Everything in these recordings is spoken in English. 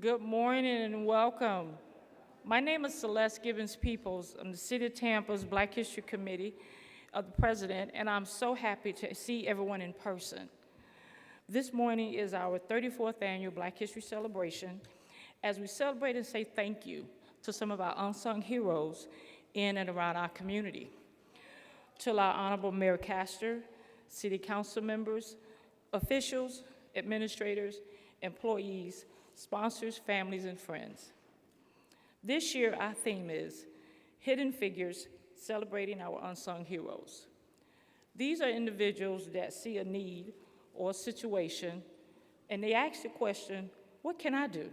Good morning and welcome. My name is Celeste Gibbons Peoples. I'm the City of Tampa's Black History Committee of the President, and I'm so happy to see everyone in person. This morning is our 34th annual Black History Celebration as we celebrate and say thank you to some of our unsung heroes in and around our community. To our Honorable Mayor Castor, City Council members, officials, administrators, employees, sponsors, families, and friends. This year, our theme is Hidden Figures, Celebrating Our Unsung Heroes. These are individuals that see a need or a situation, and they ask the question, what can I do?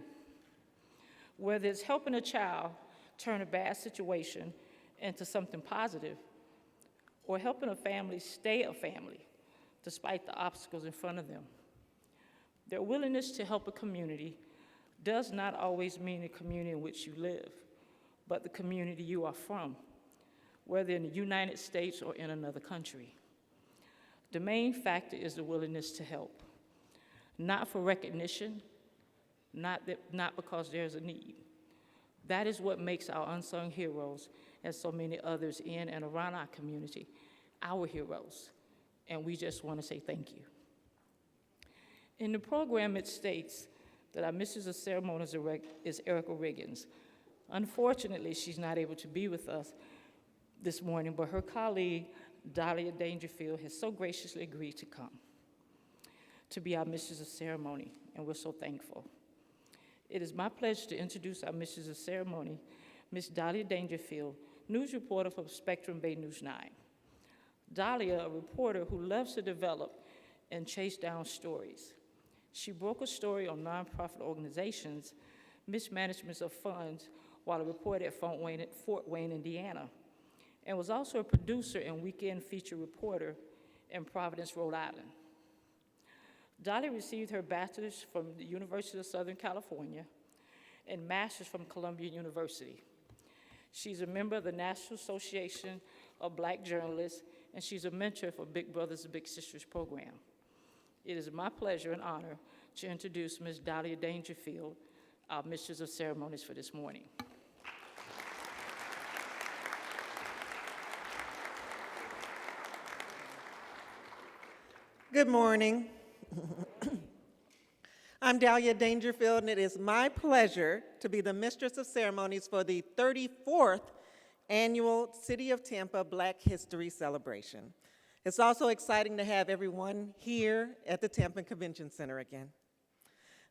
Whether it's helping a child turn a bad situation into something positive, or helping a family stay a family despite the obstacles in front of them. Their willingness to help a community does not always mean the community in which you live, but the community you are from, whether in the United States or in another country. The main factor is the willingness to help, not for recognition, not because there's a need. That is what makes our unsung heroes and so many others in and around our community our heroes, and we just want to say thank you. In the program, it states that our Mistress of Ceremonies is Erica Riggins. Unfortunately, she's not able to be with us this morning, but her colleague, Dahlia Dangerfield, has so graciously agreed to come to be our Mistress of Ceremony, and we're so thankful. It is my pleasure to introduce our Mistress of Ceremony, Ms. Dahlia Dangerfield, news reporter for Spectrum Bay News 9. Dahlia, a reporter who loves to develop and chase down stories. She broke a story on nonprofit organizations, mismanagement of funds, while a reporter at Fort Wayne, Indiana, and was also a producer and weekend feature reporter in Providence, Rhode Island. Dahlia received her bachelor's from the University of Southern California and master's from Columbia University. She's a member of the National Association of Black Journalists, and she's a mentor for Big Brothers Big Sisters program. It is my pleasure and honor to introduce Ms. Dahlia Dangerfield, our Mistress of Ceremonies for this morning. Good morning. I'm Dahlia Dangerfield, and it is my pleasure to be the Mistress of Ceremonies for the 34th Annual City of Tampa Black History Celebration. It's also exciting to have everyone here at the Tampa Convention Center again.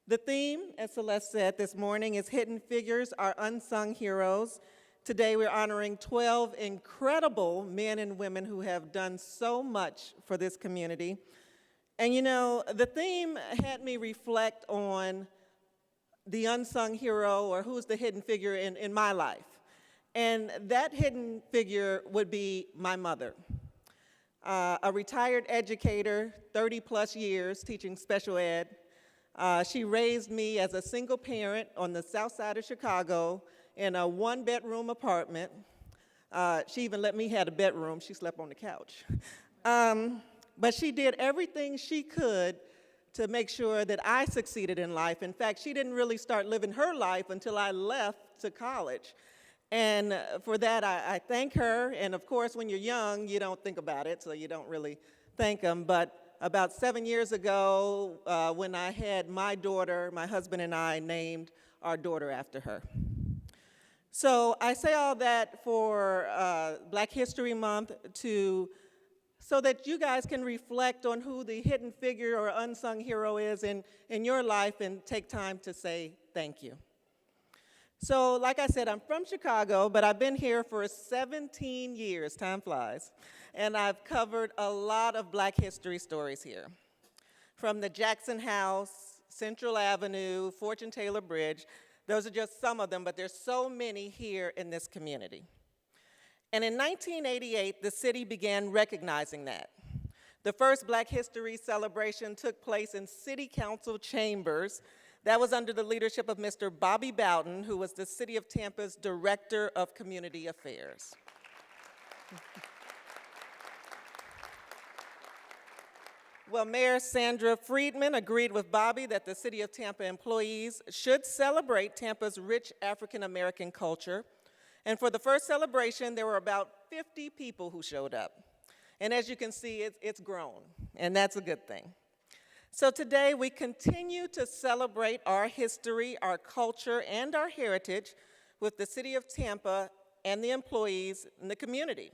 The theme, as Celeste said this morning, is Hidden Figures, Our Unsung Heroes. Today we're honoring 12 incredible men and women who have done so much for this community. And you know, the theme had me reflect on the unsung hero, or who's the hidden figure in my life. And that hidden figure would be my mother. A retired educator, 30 plus years teaching special ed. She raised me as a single parent on the south side of Chicago in a one-bedroom apartment. She even let me have a bedroom. She slept on the couch. But she did everything she could to make sure that I succeeded in life. In fact, she didn't really start living her life until I left to college. And for that, I thank her. And of course, when you're young, you don't think about it, so you don't really thank them. But about 7 years ago, when I had my daughter, my husband and I named our daughter after her. So I say all that for Black History Month so that you guys can reflect on who the hidden figure or unsung hero is in your life and take time to say thank you. So like I said, I'm from Chicago, but I've been here for 17 years, time flies, and I've covered a lot of Black history stories here. From the Jackson House, Central Avenue, Fortune Taylor Bridge, those are just some of them, but there's so many here in this community. And in 1988, the city began recognizing that. The first Black History celebration took place in City Council chambers. That was under the leadership of Mr. Bobby Bowden, who was the City of Tampa's Director of Community Affairs. Well, Mayor Sandra Friedman agreed with Bobby that the City of Tampa employees should celebrate Tampa's rich African American culture. And for the first celebration, there were about 50 people who showed up. And as you can see, it's grown, and that's a good thing. So today, we continue to celebrate our history, our culture, and our heritage with the City of Tampa and the employees in the community.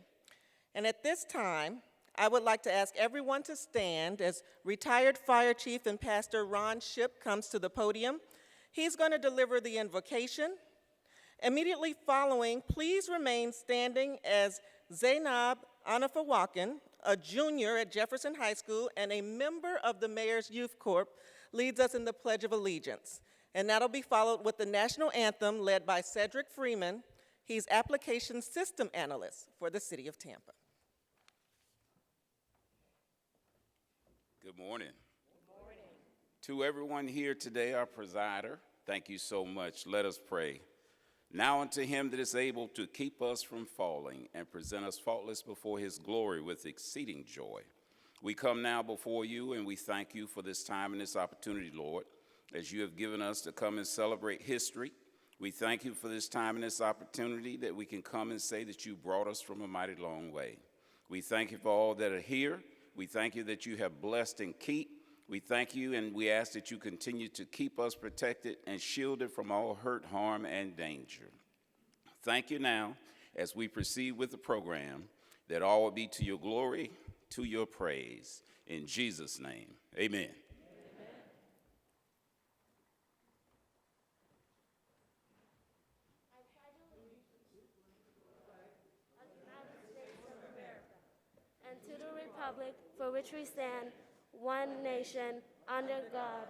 And at this time, I would like to ask everyone to stand as retired Fire Chief and Pastor Ron Shipp comes to the podium. He's going to deliver the invocation. Immediately following, please remain standing as Zainab Anafawakan, a junior at Jefferson High School and a member of the Mayor's Youth Corps, leads us in the Pledge of Allegiance. And that'll be followed with the national anthem led by Cedric Freeman. He's Application System Analyst for the City of Tampa. Good morning. Good morning. To everyone here today, our presider, thank you so much. Let us pray. Now unto him that is able to keep us from falling and present us faultless before his glory with exceeding joy. We come now before you and we thank you for this time and this opportunity, Lord, as you have given us to come and celebrate history. We thank you for this time and this opportunity that we can come and say that you brought us from a mighty long way. We thank you for all that are here. We thank you that you have blessed and keep. We thank you and we ask that you continue to keep us protected and shielded from all hurt, harm, and danger. Thank you now as we proceed with the program that all will be to your glory, to your praise. In Jesus' name, amen. And to the republic for which we stand, one nation, under God,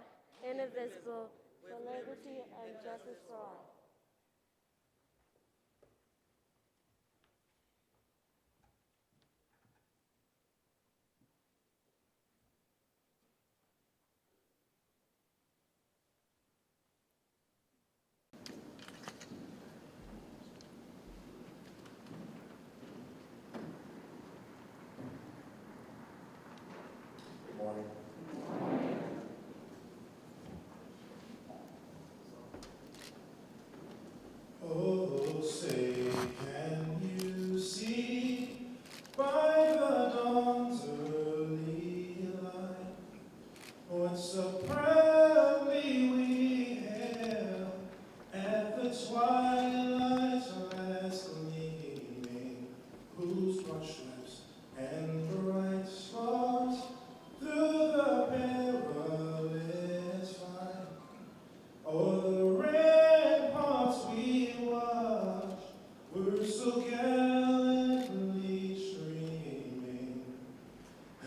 indivisible, for liberty and justice for all. Oh, say, can you see by the dawn's early light what so proudly we hailed at the twilight's last gleaming, whose broad stripes and bright stars through the perilous fight o'er the ramparts we watched were so gallantly streaming.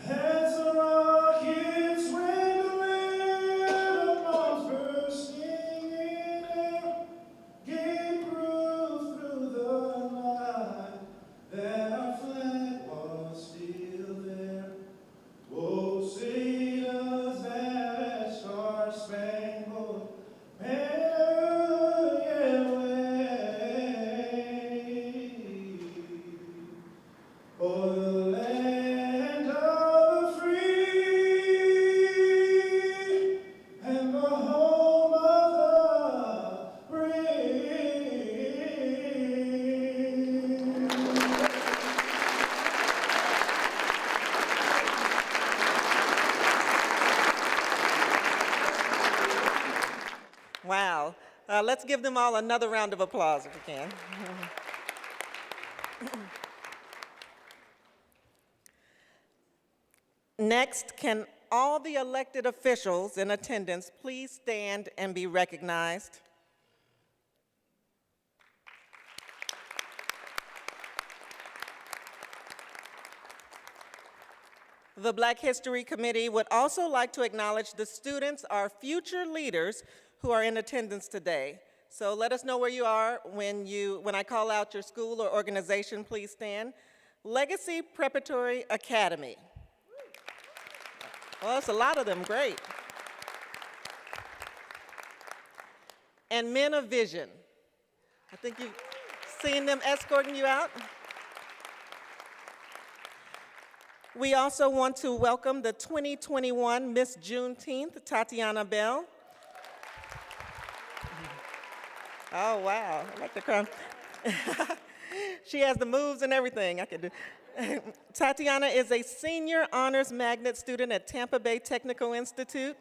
As the rockets went little bombs bursting in air, gave proof through the night that our flag was still there. Oh, say does that star-spangled banner yet wave o'er the land of the free and the home of the brave? Wow. Let's give them all another round of applause if we can. Next, can all the elected officials in attendance please stand and be recognized? The Black History Committee would also like to acknowledge the students, our future leaders, who are in attendance today. So let us know where you are when I call out your school or organization, please stand. Legacy Preparatory Academy. Well, that's a lot of them, great. And Men of Vision. I think you've seen them escorting you out. We also want to welcome the 2021 Miss Juneteenth, Tatiana Bell. Oh, wow, I like the crown. She has the moves and everything I could do. Tatiana is a senior honors magnet student at Tampa Bay Technical Institute.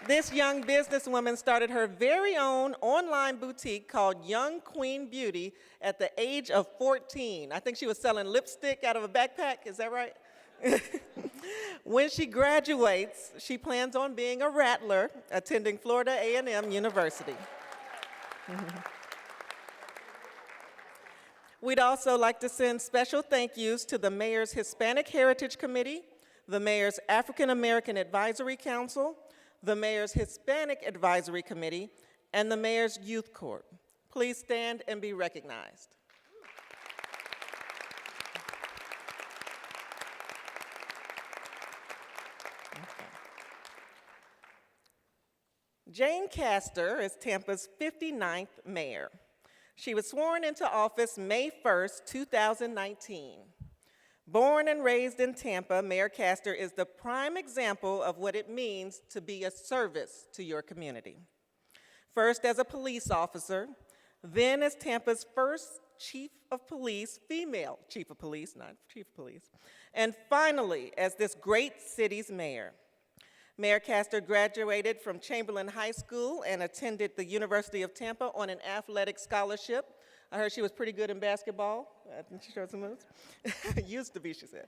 This young businesswoman started her very own online boutique called Young Queen Beauty at the age of 14. I think she was selling lipstick out of a backpack, is that right? When she graduates, she plans on being a rattler, attending Florida A&M University. We'd also like to send special thank yous to the Mayor's Hispanic Heritage Committee, the Mayor's African American Advisory Council, the Mayor's Hispanic Advisory Committee, and the Mayor's Youth Corps. Please stand and be recognized. Jane Castor is Tampa's 59th mayor. She was sworn into office May 1st, 2019. Born and raised in Tampa, Mayor Castor is the prime example of what it means to be a service to your community. First as a police officer, then as Tampa's first chief of police, female chief of police, not chief of police, and finally as this great city's mayor. Mayor Castor graduated from Chamberlain High School and attended the University of Tampa on an athletic scholarship. I heard she was pretty good in basketball. I think she showed some moves. Used to be, she says.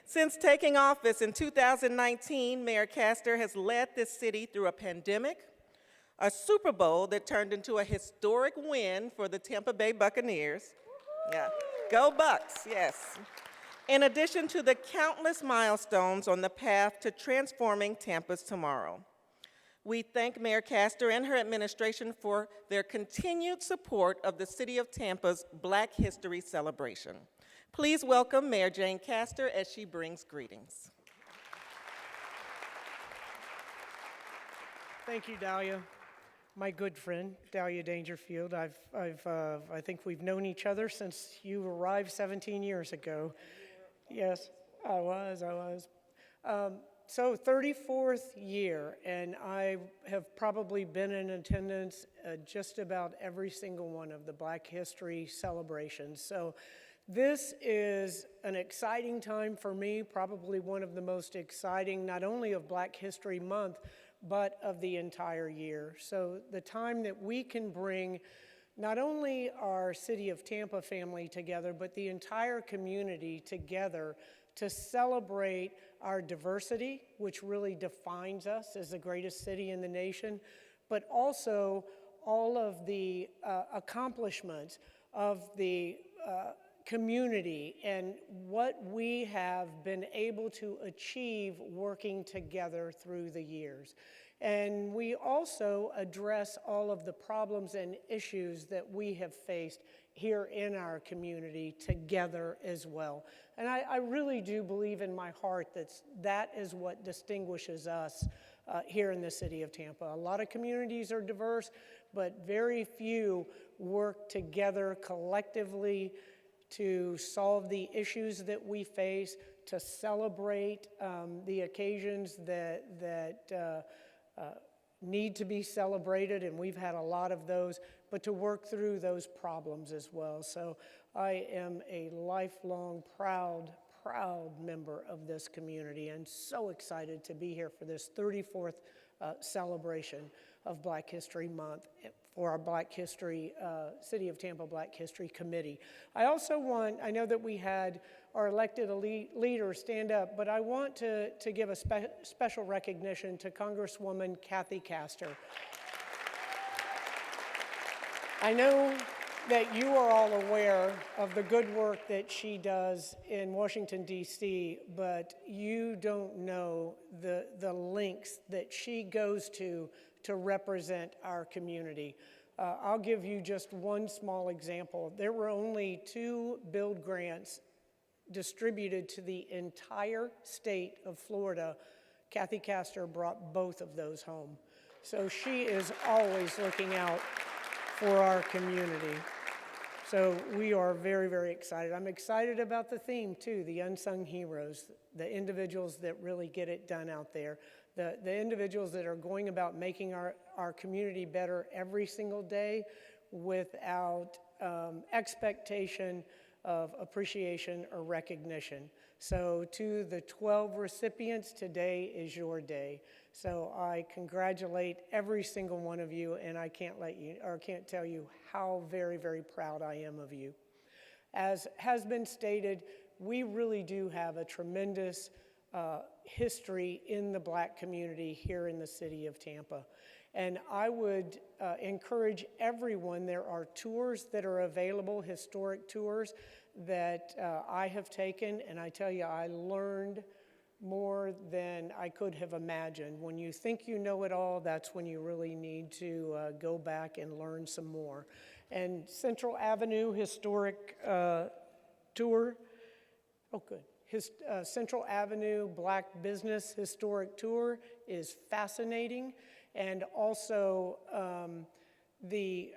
Since taking office in 2019, Mayor Castor has led this city through a pandemic, a Super Bowl that turned into a historic win for the Tampa Bay Buccaneers. Yeah, go Bucks, yes. In addition to the countless milestones on the path to transforming Tampa's tomorrow. We thank Mayor Castor and her administration for their continued support of the City of Tampa's Black History Celebration. Please welcome Mayor Jane Castor as she brings greetings. Thank you, Dahlia. My good friend, Dahlia Dangerfield. I think we've known each other since you arrived 17 years ago. Yes, I was. So 34th year, and I have probably been in attendance just about every single one of the Black History celebrations. So this is an exciting time for me, probably one of the most exciting, not only of Black History Month, but of the entire year. So the time that we can bring not only our City of Tampa family together, but the entire community together to celebrate our diversity, which really defines us as the greatest city in the nation, but also all of the accomplishments of the community and what we have been able to achieve working together through the years. And we also address all of the problems and issues that we have faced here in our community together as well. And I really do believe in my heart that is what distinguishes us here in the city of Tampa. A lot of communities are diverse, but very few work together collectively to solve the issues that we face, to celebrate the occasions that need to be celebrated, and we've had a lot of those, but to work through those problems as well. So I am a lifelong proud member of this community and so excited to be here for this 34th celebration of Black History Month for our Black History, City of Tampa Black History Committee. I know that we had our elected leader stand up, but I want to give a special recognition to Congresswoman Kathy Castor. I know that you are all aware of the good work that she does in Washington, D.C., but you don't know the lengths that she goes to represent our community. I'll give you just one small example. There were only 2 build grants distributed to the entire state of Florida. Kathy Castor brought both of those home. So she is always looking out for our community. So we are very, very excited. I'm excited about the theme too, the unsung heroes, the individuals that really get it done out there, the individuals that are going about making our community better every single day without expectation of appreciation or recognition. So to the 12 recipients, today is your day. So I congratulate every single one of you, and I can't tell you how very, very proud I am of you. As has been stated, we really do have a tremendous history in the Black community here in the city of Tampa. And I would encourage everyone, there are tours that are available, historic tours that I have taken, and I tell you, I learned more than I could have imagined. When you think you know it all, that's when you really need to go back and learn some more. And Central Avenue Historic Tour, oh good, Central Avenue Black Business Historic Tour is fascinating. And also the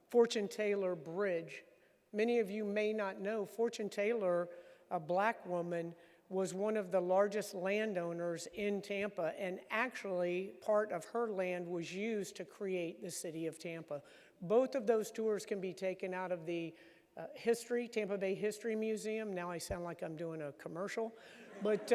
Fortune Taylor Bridge. Many of you may not know, Fortune Taylor, a Black woman, was one of the largest landowners in Tampa, and actually part of her land was used to create the city of Tampa. Both of those tours can be taken out of the Tampa Bay History Museum. Now I sound like I'm doing a commercial. But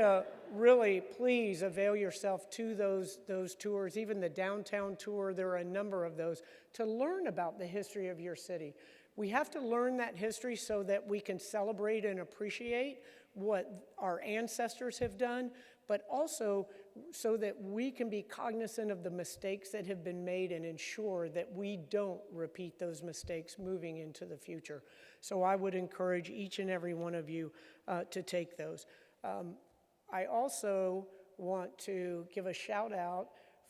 really, please avail yourself to those tours, even the downtown tour. There are a number of those to learn about the history of your city. We have to learn that history so that we can celebrate and appreciate what our ancestors have done, but also so that we can be cognizant of the mistakes that have been made and ensure that we don't repeat those mistakes moving into the future. So I would encourage each and every one of you to take those. I also want to give a shout out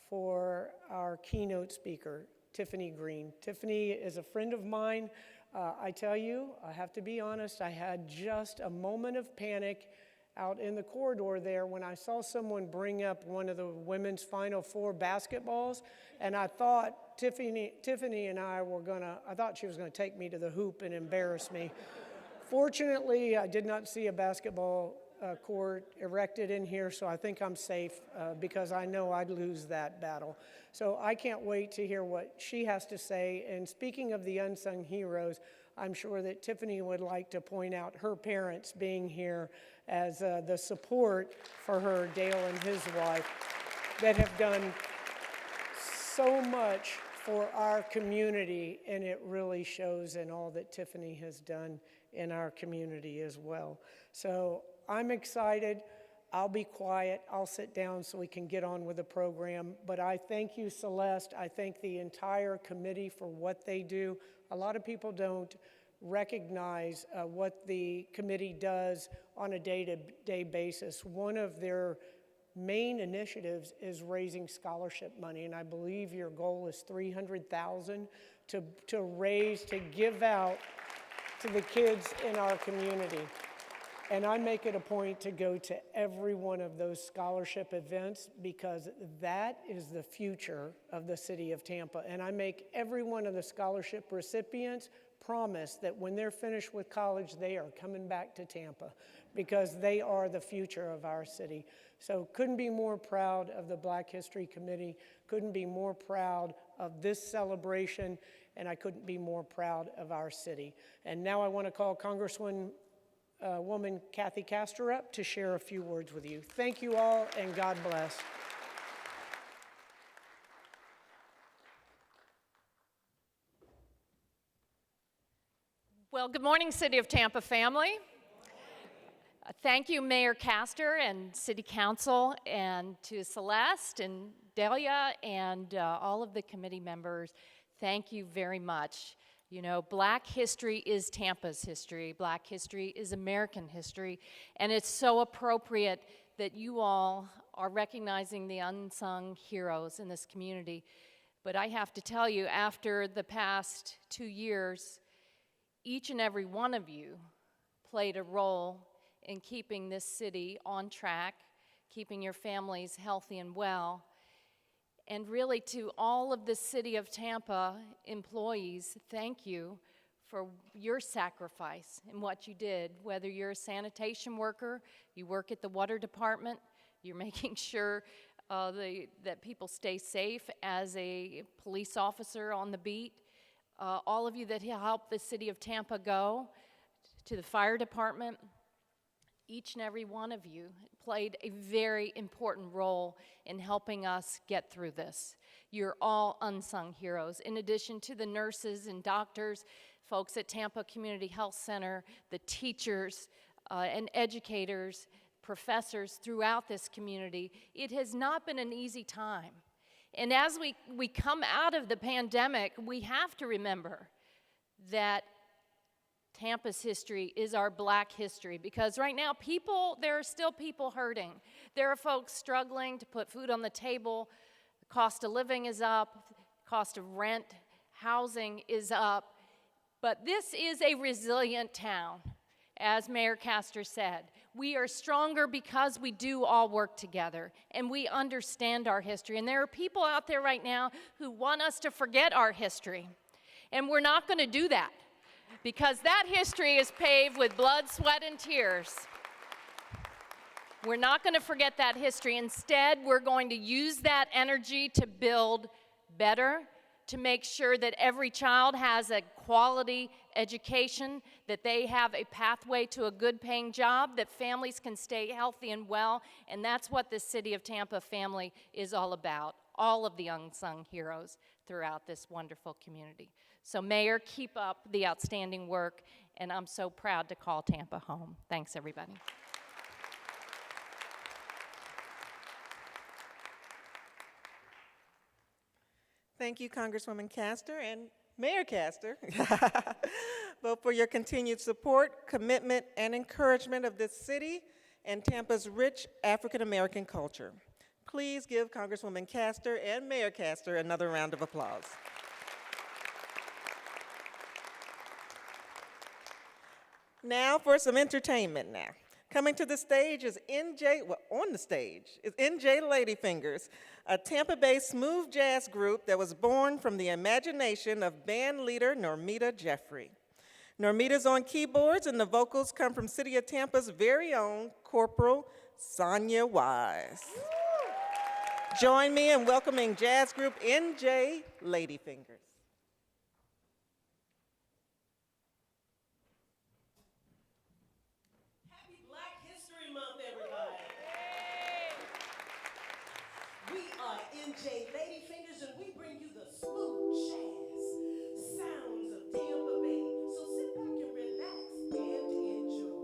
for our keynote speaker, Tiffany Green. Tiffany is a friend of mine. I tell you, I have to be honest, I had just a moment of panic out in the corridor there when I saw someone bring up one of the women's Final Four basketballs, and I thought Tiffany and I thought she was gonna take me to the hoop and embarrass me. Fortunately, I did not see a basketball court erected in here, so I think I'm safe because I know I'd lose that battle. So I can't wait to hear what she has to say. And speaking of the unsung heroes, I'm sure that Tiffany would like to point out her parents being here as the support for her, Dale and his wife, that have done so much for our community, and it really shows in all that Tiffany has done in our community as well. So I'm excited. I'll be quiet. I'll sit down so we can get on with the program. But I thank you, Celeste. I thank the entire committee for what they do. A lot of people don't recognize what the committee does on a day-to-day basis. One of their main initiatives is raising scholarship money, and I believe your goal is $300,000 to give out to the kids in our community. And I make it a point to go to every one of those scholarship events because that is the future of the city of Tampa. And I make every one of the scholarship recipients promise that when they're finished with college, they are coming back to Tampa because they are the future of our city. So couldn't be more proud of the Black History Committee, couldn't be more proud of this celebration, and I couldn't be more proud of our city. And now I want to call Congresswoman Kathy Castor up to share a few words with you. Thank you all, and God bless. Well, good morning, City of Tampa family. Thank you, Mayor Castor and City Council, and to Celeste and Delia and all of the committee members. Thank you very much. You know, Black history is Tampa's history. Black history is American history. And it's so appropriate that you all are recognizing the unsung heroes in this community. But I have to tell you, after the past 2 years, each and every one of you played a role in keeping this city on track, keeping your families healthy and well. And really, to all of the City of Tampa employees, thank you for your sacrifice and what you did. Whether you're a sanitation worker, you work at the water department, you're making sure that people stay safe as a police officer on the beat, all of you that helped the City of Tampa go, to the fire department, each and every one of you played a very important role in helping us get through this. You're all unsung heroes. In addition to the nurses and doctors, folks at Tampa Community Health Center, the teachers and educators, professors throughout this community, it has not been an easy time. And as we come out of the pandemic, we have to remember that Tampa's history is our Black history, because right now there are still people hurting. There are folks struggling to put food on the table. The cost of living is up. Cost of rent, housing is up. But this is a resilient town, as Mayor Castor said. We are stronger because we do all work together and we understand our history. And there are people out there right now who want us to forget our history. And we're not going to do that, because that history is paved with blood, sweat, and tears. We're not going to forget that history. Instead, we're going to use that energy to build better, to make sure that every child has a quality education, that they have a pathway to a good paying job, that families can stay healthy and well, and that's what the City of Tampa family is all about, all of the unsung heroes throughout this wonderful community. So Mayor, keep up the outstanding work, and I'm so proud to call Tampa home. Thanks, everybody. Thank you, Congresswoman Castor and Mayor Castor, both for your continued support, commitment, and encouragement of this city and Tampa's rich African-American culture. Please give Congresswoman Castor and Mayor Castor another round of applause. Now for some entertainment now. Coming to the stage is on the stage is NJ Ladyfingers, a Tampa-based smooth jazz group that was born from the imagination of band leader Normita Jeffrey. Normita's on keyboards, and the vocals come from City of Tampa's very own Corporal Sonia Wise. Join me in welcoming jazz group NJ Ladyfingers. NJ Ladyfingers, and we bring you the smooth jazz sounds of Tampa Bay. So sit back and relax and enjoy.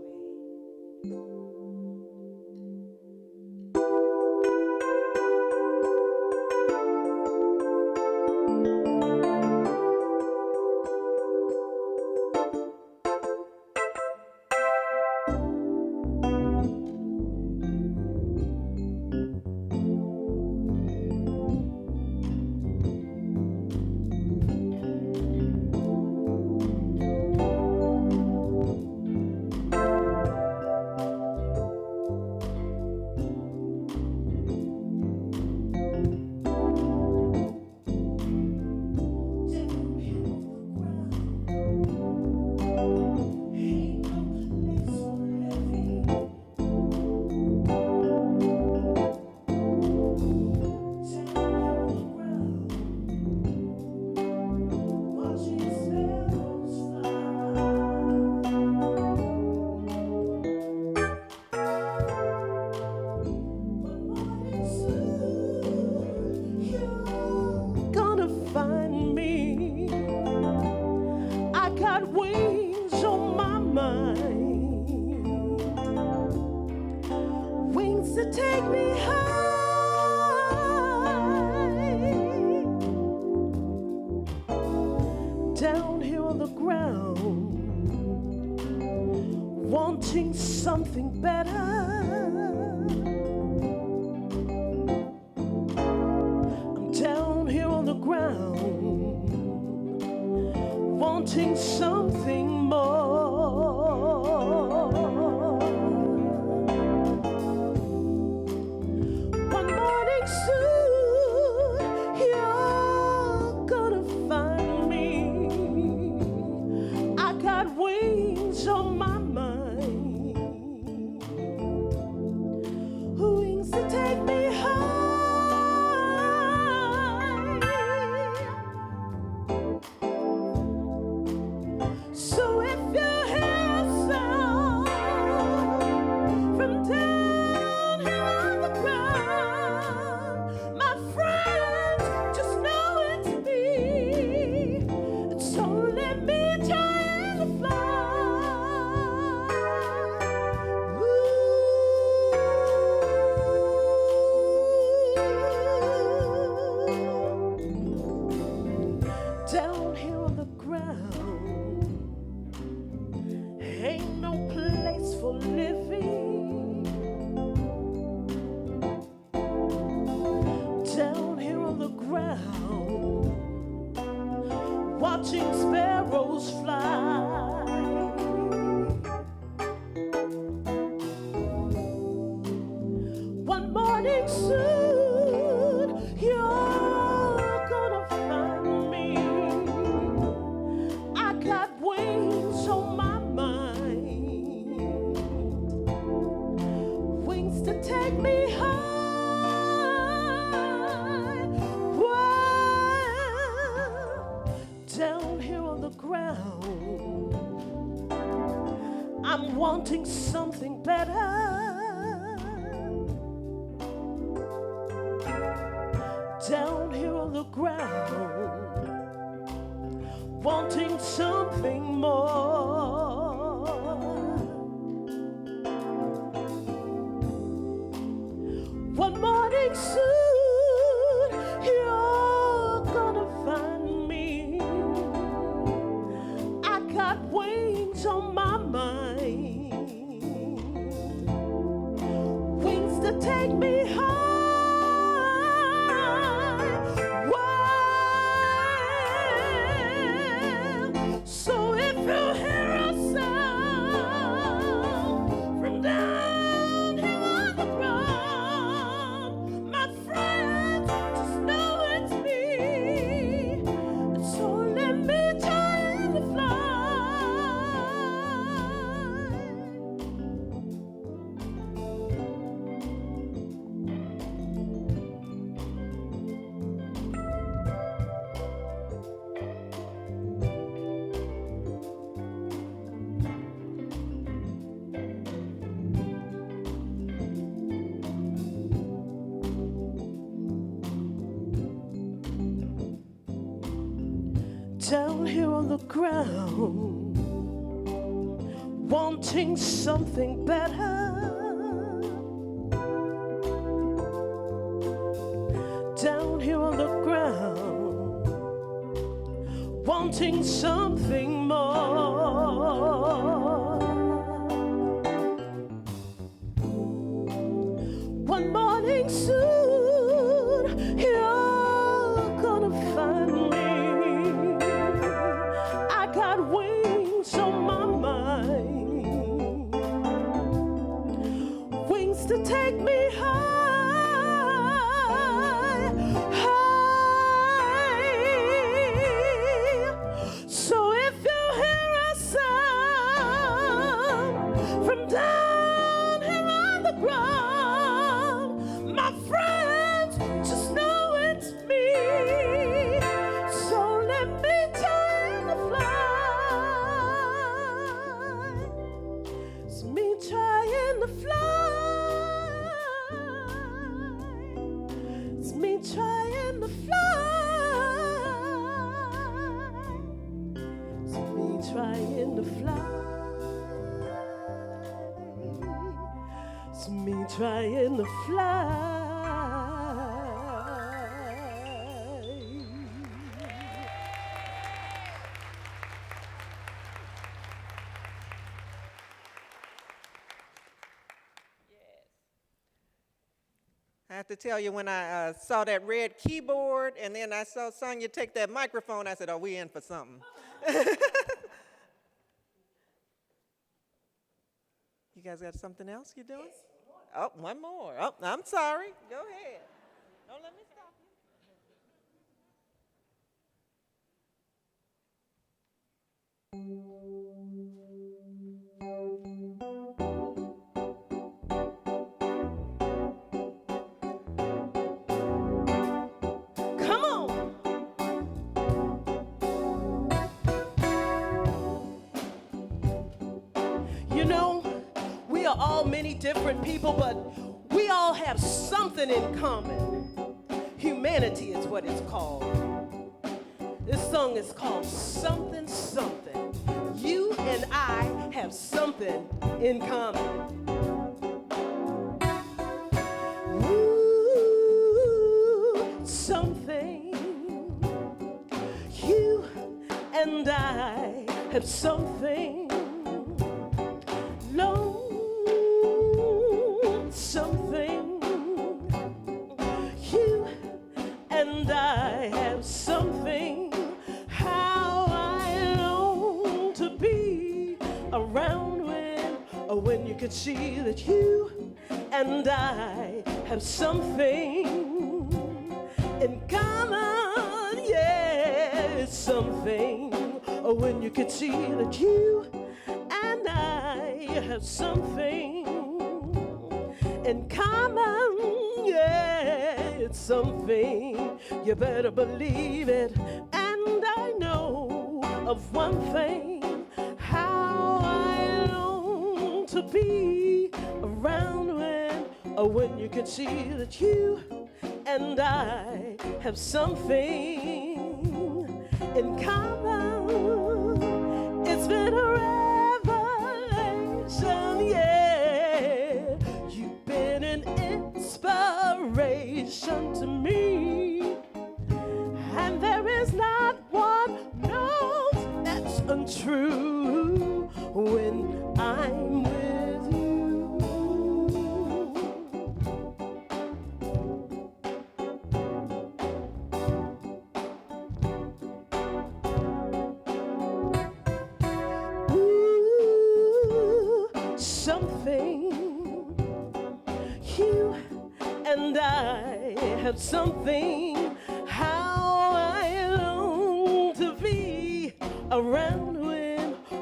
Something better. I'm down here on the ground, wanting something more. One morning soon, wanting something better. Down here on the ground, wanting something more. One morning soon, you're gonna find me. I got wings on my mind, wings to take me high. So if you hear a sound from down here on the ground, my friend, just know it's me. And so let me try to fly. Down here on the ground, wanting something better. Down here on the ground, wanting something more. One morning soon, you're gonna find me. I got wings on my mind, wings to take me high, high. So if you hear a sound from down here on the ground, my friends, just know it's me. So let me try to fly. It's me trying to fly. It's me trying to fly. It's me trying to fly. It's me trying to fly. I have to tell you, when I saw that red keyboard and then I saw Sonia take that microphone, I said, oh, we in for something. You guys got something else you're doing? Oh, one more. Oh, I'm sorry. Go ahead. Don't let me stop you. Come on. You know, we are all many different people, but we all have something in common. Humanity is what it's called. This song is called Something Something. You and I have something in common. Ooh, something. You and I have something. Something. You and I have something. How I long to be around when you could see that you and I have something in common. Yeah, it's something. When you could see that you and I have something in common, yeah, it's something. You better believe it. And I know of one thing, how I long to be around when you can see that you and I have something in common. It's been a revelation, yeah. You've been an inspiration to me, and there is not one no that's untrue when I'm with you. Something, you and I have something, how I long to be around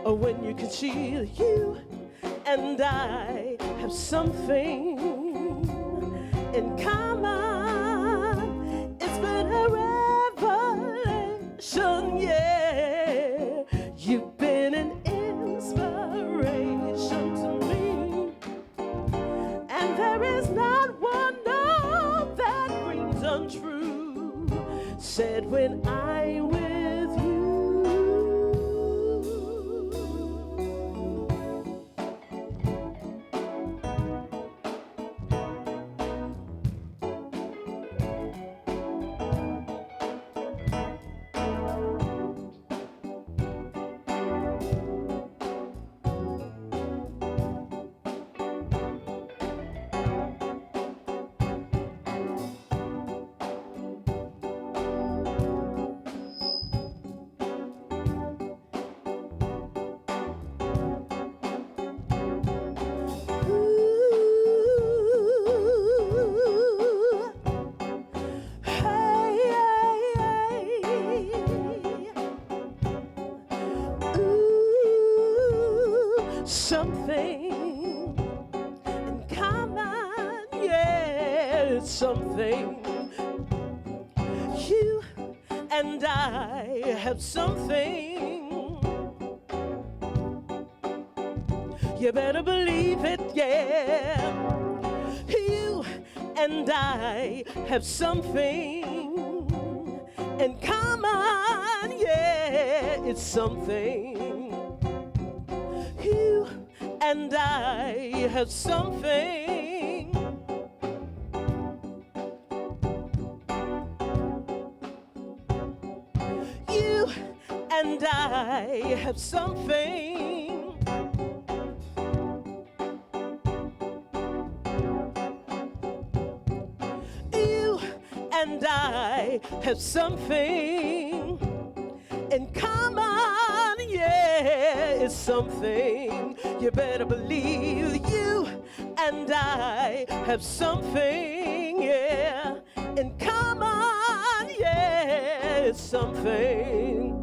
when you can see that you and I have something in common. It's been a revelation, yeah. You've been an inspiration to me, and there is not one no that rings untrue, said when I'm with you. Something in common, yeah, it's something. You and I have something. You better believe it, yeah. You and I have something in common, yeah, it's something. You and I have something. You and I have something. You and I have something in common, yeah, it's something. You better believe you and I have something, yeah, in common, yeah, it's something.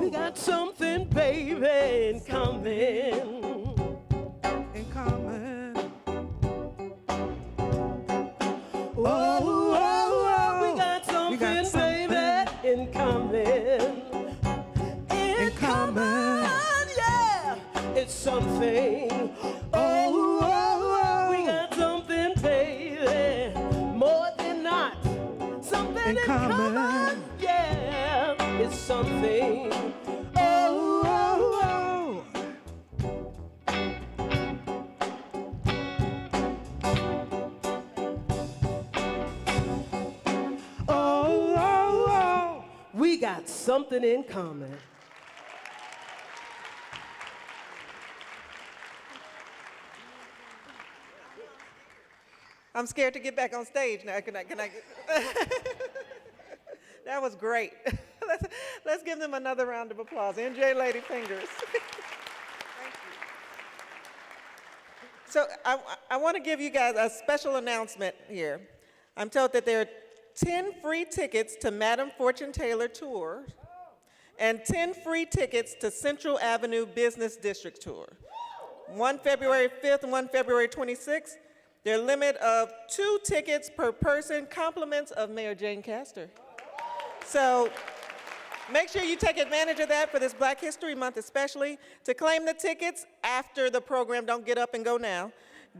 We got something, baby, in common. In common. We got something, baby, in common. In common, yeah, it's something. We got something, baby, more than not. Something in common, yeah, it's something. We got something in common. I'm scared to get back on stage now. Can I get... That was great. Let's give them another round of applause. NJ Lady Fingers. Thank you. So I want to give you guys a special announcement here. I'm told that there are 10 free tickets to Madam Fortune Taylor Tour and 10 free tickets to Central Avenue Business District Tour. One February 5th and one February 26th. Their limit of 2 tickets per person, compliments of Mayor Jane Castor. So make sure you take advantage of that for this Black History Month especially. To claim the tickets after the program, don't get up and go now.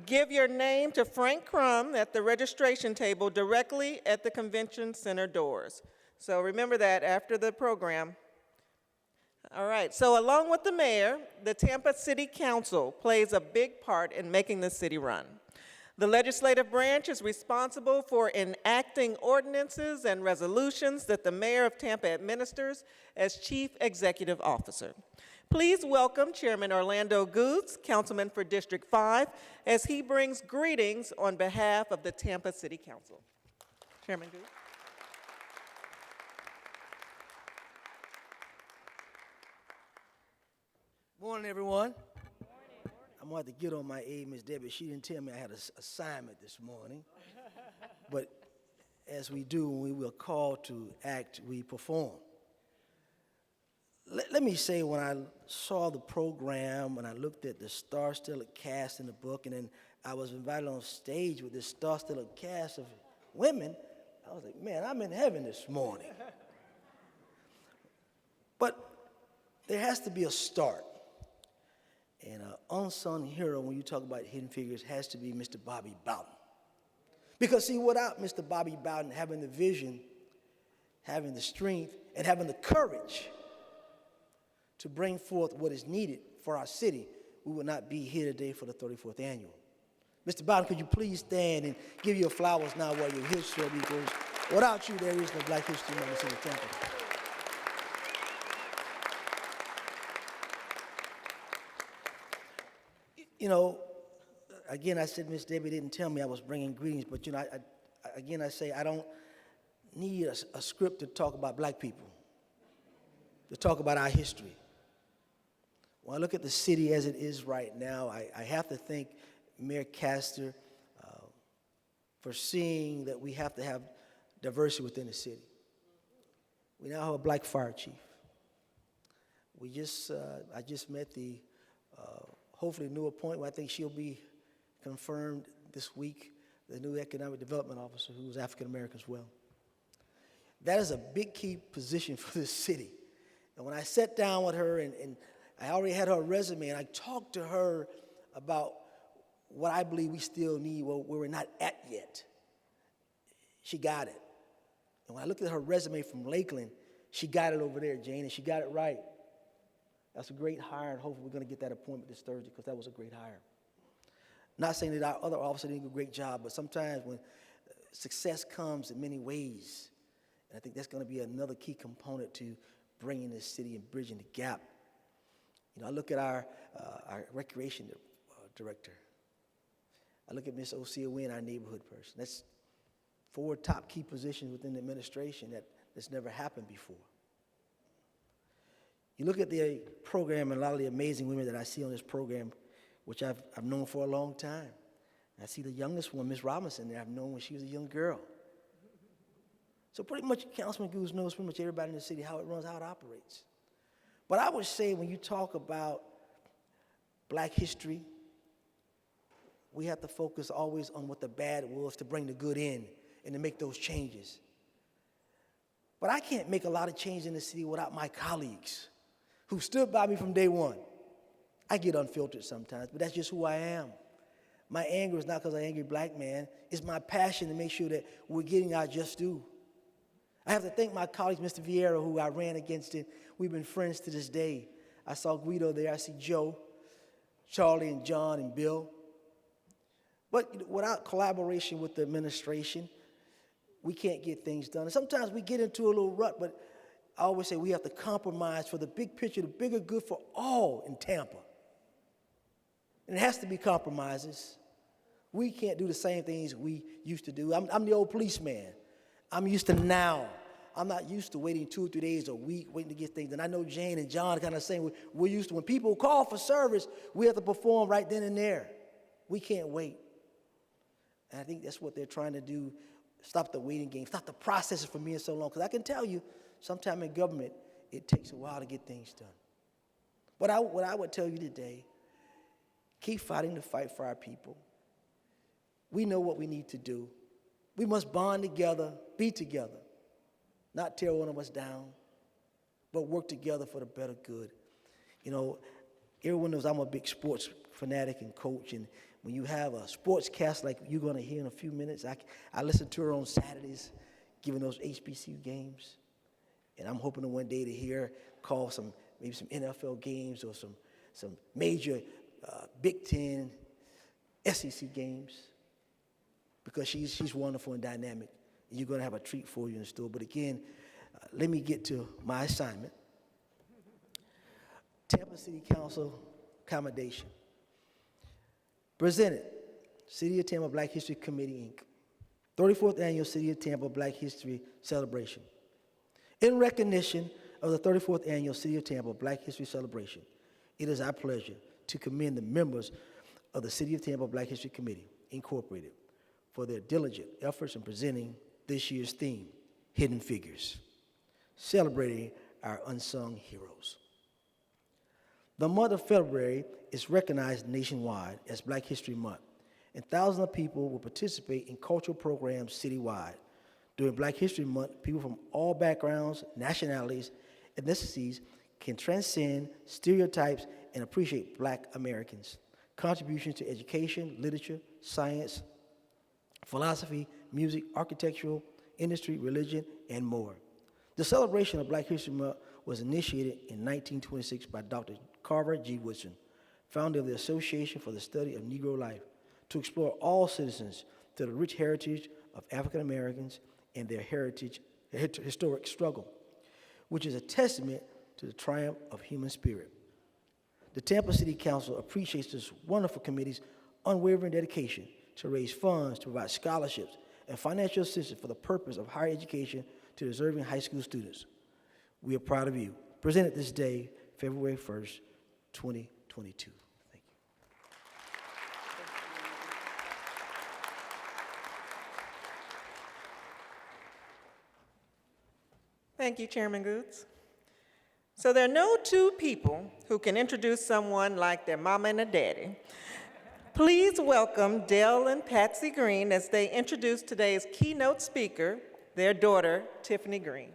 Give your name to Frank Crum at the registration table directly at the Convention Center doors. So remember that after the program. All right, so along with the mayor, the Tampa City Council plays a big part in making the city run. The legislative branch is responsible for enacting ordinances and resolutions that the mayor of Tampa administers as chief executive officer. Please welcome Chairman Orlando Goods, Councilman for District 5, as he brings greetings on behalf of the Tampa City Council. Chairman Goods. Morning, everyone. I'm going to have to get on my aid, Miss Debbie. She didn't tell me I had an assignment this morning. But as we do, when we were called to act, we perform. Let me say, when I saw the program, when I looked at the star-studded cast in the book, and then I was invited on stage with this star-studded cast of women, I was like, man, I'm in heaven this morning. But there has to be a start. And an unsung hero, when you talk about hidden figures, has to be Mr. Bobby Bowden. Because, see, without Mr. Bobby Bowden having the vision, having the strength, and having the courage to bring forth what is needed for our city, we would not be here today for the 34th annual. Mr. Bowden, could you please stand and give your flowers now while you're here, sir, because without you, there is no Black History Month in the city of Tampa. You know, again, I said Miss Debbie didn't tell me I was bringing greetings, but, you know, I say I don't need a script to talk about Black people, to talk about our history. When I look at the city as it is right now, I have to thank Mayor Castor for seeing that we have to have diversity within the city. We now have a Black fire chief. I just met the hopefully new appointment. I think she'll be confirmed this week, the new economic development officer, who is African American as well. That is a big key position for this city. And when I sat down with her, and I already had her resume, and I talked to her about what I believe we still need, where we're not at yet, she got it. And when I looked at her resume from Lakeland, she got it over there, Jane, and she got it right. That's a great hire, and hopefully we're going to get that appointment this Thursday, because that was a great hire. Not saying that our other officers didn't do a great job, but sometimes when success comes in many ways, and I think that's going to be another key component to bringing this city and bridging the gap. You know, I look at our recreation director. I look at Miss Osea Wynn, our neighborhood person. That's 4 top key positions within the administration that's never happened before. You look at the program and a lot of the amazing women that I see on this program, which I've known for a long time. I see the youngest one, Miss Robinson, there I've known when she was a young girl. So pretty much Councilman Goose knows pretty much everybody in the city, how it runs, how it operates. But I would say when you talk about Black history, we have to focus always on what the bad was to bring the good in and to make those changes. But I can't make a lot of change in the city without my colleagues who stood by me from day one. I get unfiltered sometimes, but that's just who I am. My anger is not because I'm an angry Black man. It's my passion to make sure that we're getting our just due. I have to thank my colleagues, Mr. Vieira, who I ran against it. We've been friends to this day. I saw Guido there. I see Joe, Charlie, and John, and Bill. But without collaboration with the administration, we can't get things done. And sometimes we get into a little rut, but I always say we have to compromise for the big picture, the bigger good for all in Tampa. And it has to be compromises. We can't do the same things we used to do. I'm the old policeman. I'm used to now. I'm not used to waiting 2 or 3 days a week, waiting to get things done. I know Jane and John are kind of saying we're used to when people call for service, we have to perform right then and there. We can't wait. And I think that's what they're trying to do, stop the waiting game, stop the processes from being so long. Because I can tell you, sometime in government, it takes a while to get things done. But what I would tell you today, keep fighting the fight for our people. We know what we need to do. We must bond together, be together, not tear one of us down, but work together for the better good. You know, everyone knows I'm a big sports fanatic and coach, and when you have a sportscast like you're going to hear in a few minutes, I listen to her on Saturdays, giving those HBCU games, and I'm hoping to one day to hear call maybe some NFL games or some major Big Ten, SEC games, because she's wonderful and dynamic, and you're going to have a treat for you in store. But again, let me get to my assignment. Tampa City Council commendation. Presented, City of Tampa Black History Committee, Inc., 34th Annual City of Tampa Black History Celebration. In recognition of the 34th Annual City of Tampa Black History Celebration, it is our pleasure to commend the members of the City of Tampa Black History Committee, Incorporated, for their diligent efforts in presenting this year's theme, Hidden Figures, celebrating our unsung heroes. The month of February is recognized nationwide as Black History Month, and thousands of people will participate in cultural programs citywide. During Black History Month, people from all backgrounds, nationalities, ethnicities can transcend stereotypes and appreciate Black Americans' contributions to education, literature, science, philosophy, music, architectural, industry, religion, and more. The celebration of Black History Month was initiated in 1926 by Dr. Carver G. Woodson, founder of the Association for the Study of Negro Life, to explore all citizens to the rich heritage of African Americans and their historic struggle, which is a testament to the triumph of human spirit. The Tampa City Council appreciates this wonderful committee's unwavering dedication to raise funds to provide scholarships and financial assistance for the purpose of higher education to deserving high school students. We are proud of you. Presented this day, February 1st, 2022. Thank you. Thank you, Chairman Goods. So there are no two people who can introduce someone like their mama and their daddy. Please welcome Dale and Patsy Green as they introduce today's keynote speaker, their daughter, Tiffany Green.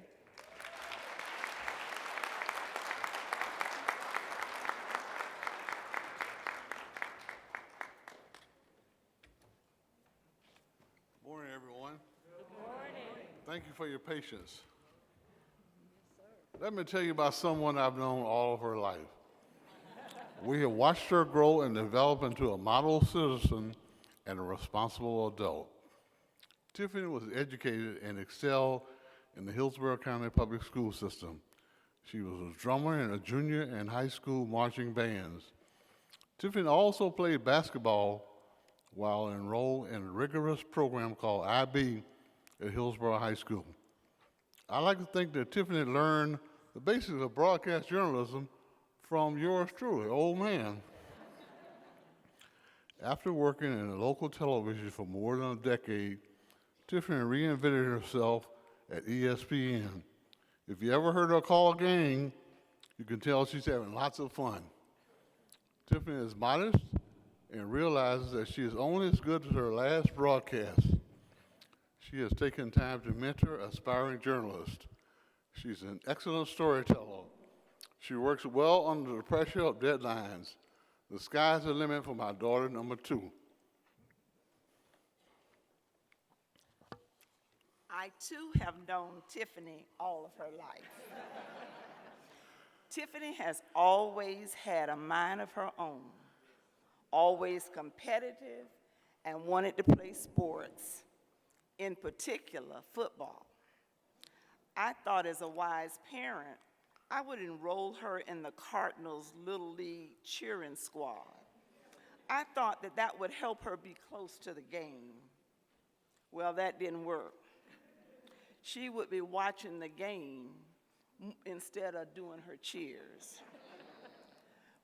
Morning, everyone. Good morning. Thank you for your patience. Let me tell you about someone I've known all of her life. We have watched her grow and develop into a model citizen and a responsible adult. Tiffany was educated and excelled in the Hillsborough County Public School System. She was a drummer in a junior and high school marching bands. Tiffany also played basketball while enrolled in a rigorous program called IB at Hillsborough High School. I like to think that Tiffany learned the basics of broadcast journalism from yours truly, old man. After working in local television for more than a decade, Tiffany reinvented herself at ESPN. If you ever heard her call a game, you can tell she's having lots of fun. Tiffany is modest and realizes that she is only as good as her last broadcast. She has taken time to mentor aspiring journalists. She's an excellent storyteller. She works well under the pressure of deadlines. The sky's the limit for my daughter, number 2. I too have known Tiffany all of her life. Tiffany has always had a mind of her own, always competitive and wanted to play sports, in particular football. I thought as a wise parent, I would enroll her in the Cardinals' Little League cheering squad. I thought that that would help her be close to the game. Well, that didn't work. She would be watching the game instead of doing her cheers.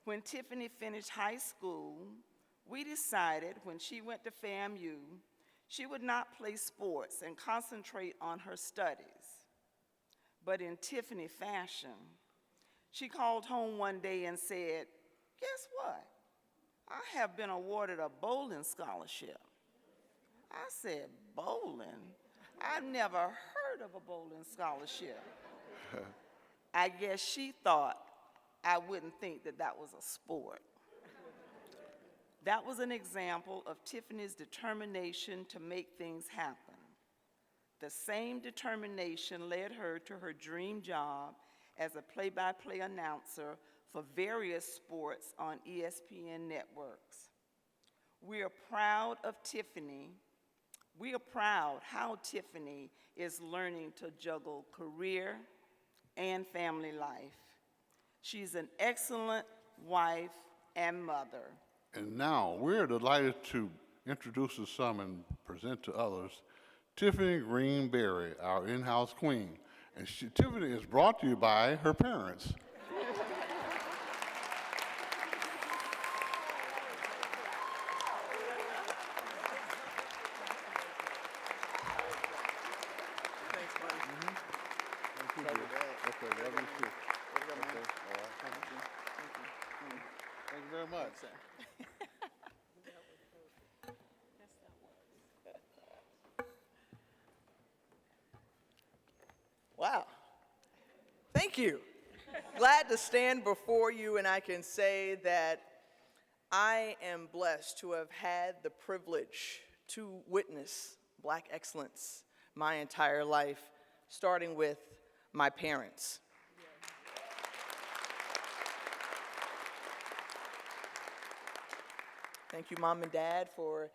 When Tiffany finished high school, we decided when she went to FAMU, she would not play sports and concentrate on her studies. But in Tiffany fashion, she called home one day and said, "Guess what? I have been awarded a bowling scholarship." I said, bowling? I've never heard of a bowling scholarship. I guess she thought I wouldn't think that that was a sport. That was an example of Tiffany's determination to make things happen. The same determination led her to her dream job as a play-by-play announcer for various sports on ESPN networks. We are proud of Tiffany. We are proud how Tiffany is learning to juggle career and family life. She's an excellent wife and mother. And now we're delighted to introduce to some and present to others Tiffany Greenberry, our in-house queen. And Tiffany is brought to you by her parents. Thanks, buddy. Thank you, dear. Okay, love you too. Okay, all right. Thank you very much. Wow. Thank you. Glad to stand before you, and I can say that I am blessed to have had the privilege to witness Black excellence my entire life, starting with my parents. Thank you, Mom and Dad, for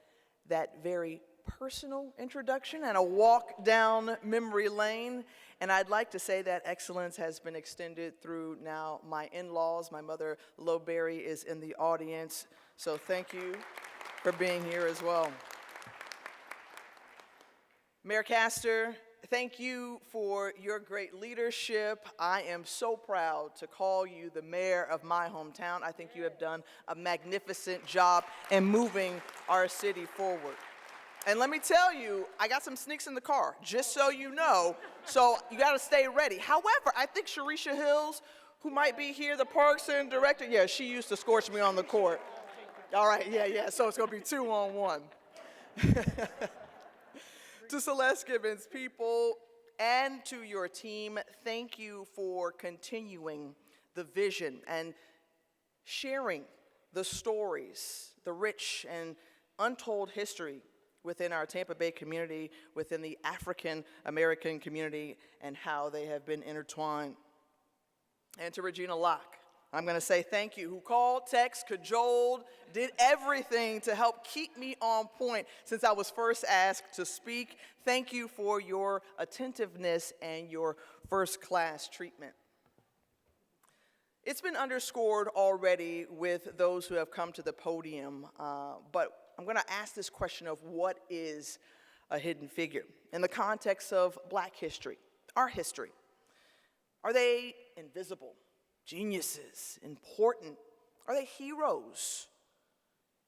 that very personal introduction and a walk down memory lane. And I'd like to say that excellence has been extended through now my in-laws. My mother, Lo Berry, is in the audience. So thank you for being here as well. Mayor Castor, thank you for your great leadership. I am so proud to call you the mayor of my hometown. I think you have done a magnificent job in moving our city forward. And let me tell you, I got some sneaks in the car, just so you know, so you gotta stay ready. However, I think Sharisha Hills, who might be here, the Parks and Director, yeah, she used to scorch me on the court. All right, yeah, so it's gonna be 2-on-1. To Celeste Gibbons, people, and to your team, thank you for continuing the vision and sharing the stories, the rich and untold history within our Tampa Bay community, within the African American community, and how they have been intertwined. And to Regina Locke, I'm gonna say thank you, who called, texted, cajoled, did everything to help keep me on point since I was first asked to speak. Thank you for your attentiveness and your first-class treatment. It's been underscored already with those who have come to the podium, but I'm gonna ask this question of what is a hidden figure in the context of Black history, our history. Are they invisible? Geniuses, important? Are they heroes?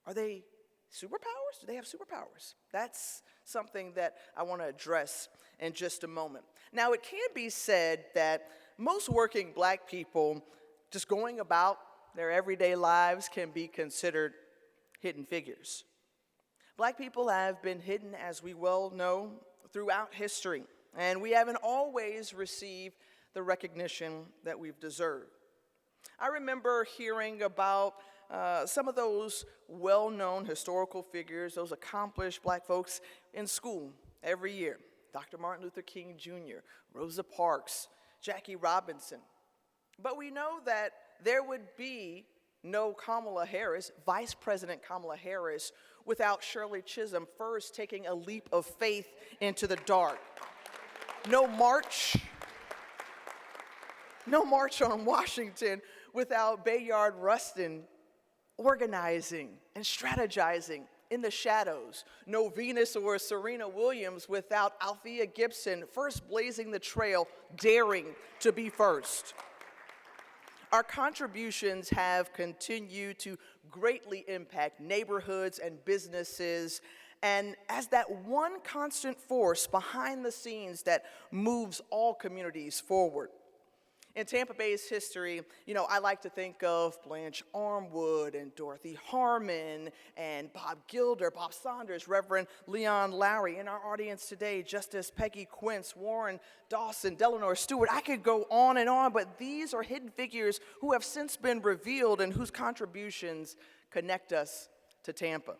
Are they superpowers? Do they have superpowers? That's something that I want to address in just a moment. Now, it can be said that most working Black people just going about their everyday lives can be considered hidden figures. Black people have been hidden, as we well know, throughout history, and we haven't always received the recognition that we've deserved. I remember hearing about some of those well-known historical figures, those accomplished Black folks in school every year. Dr. Martin Luther King Jr., Rosa Parks, Jackie Robinson. But we know that there would be no Kamala Harris, Vice President Kamala Harris, without Shirley Chisholm first taking a leap of faith into the dark. No march on Washington without Bayard Rustin organizing and strategizing in the shadows. No Venus or Serena Williams without Althea Gibson first blazing the trail, daring to be first. Our contributions have continued to greatly impact neighborhoods and businesses, and as that one constant force behind the scenes that moves all communities forward. In Tampa Bay's history, I like to think of Blanche Armwood and Dorothy Harmon and Bob Gilder, Bob Saunders, Reverend Leon Lowry. In our audience today, Justice Peggy Quince, Warren Dawson, Delano Stewart. I could go on, but these are hidden figures who have since been revealed and whose contributions connect us to Tampa.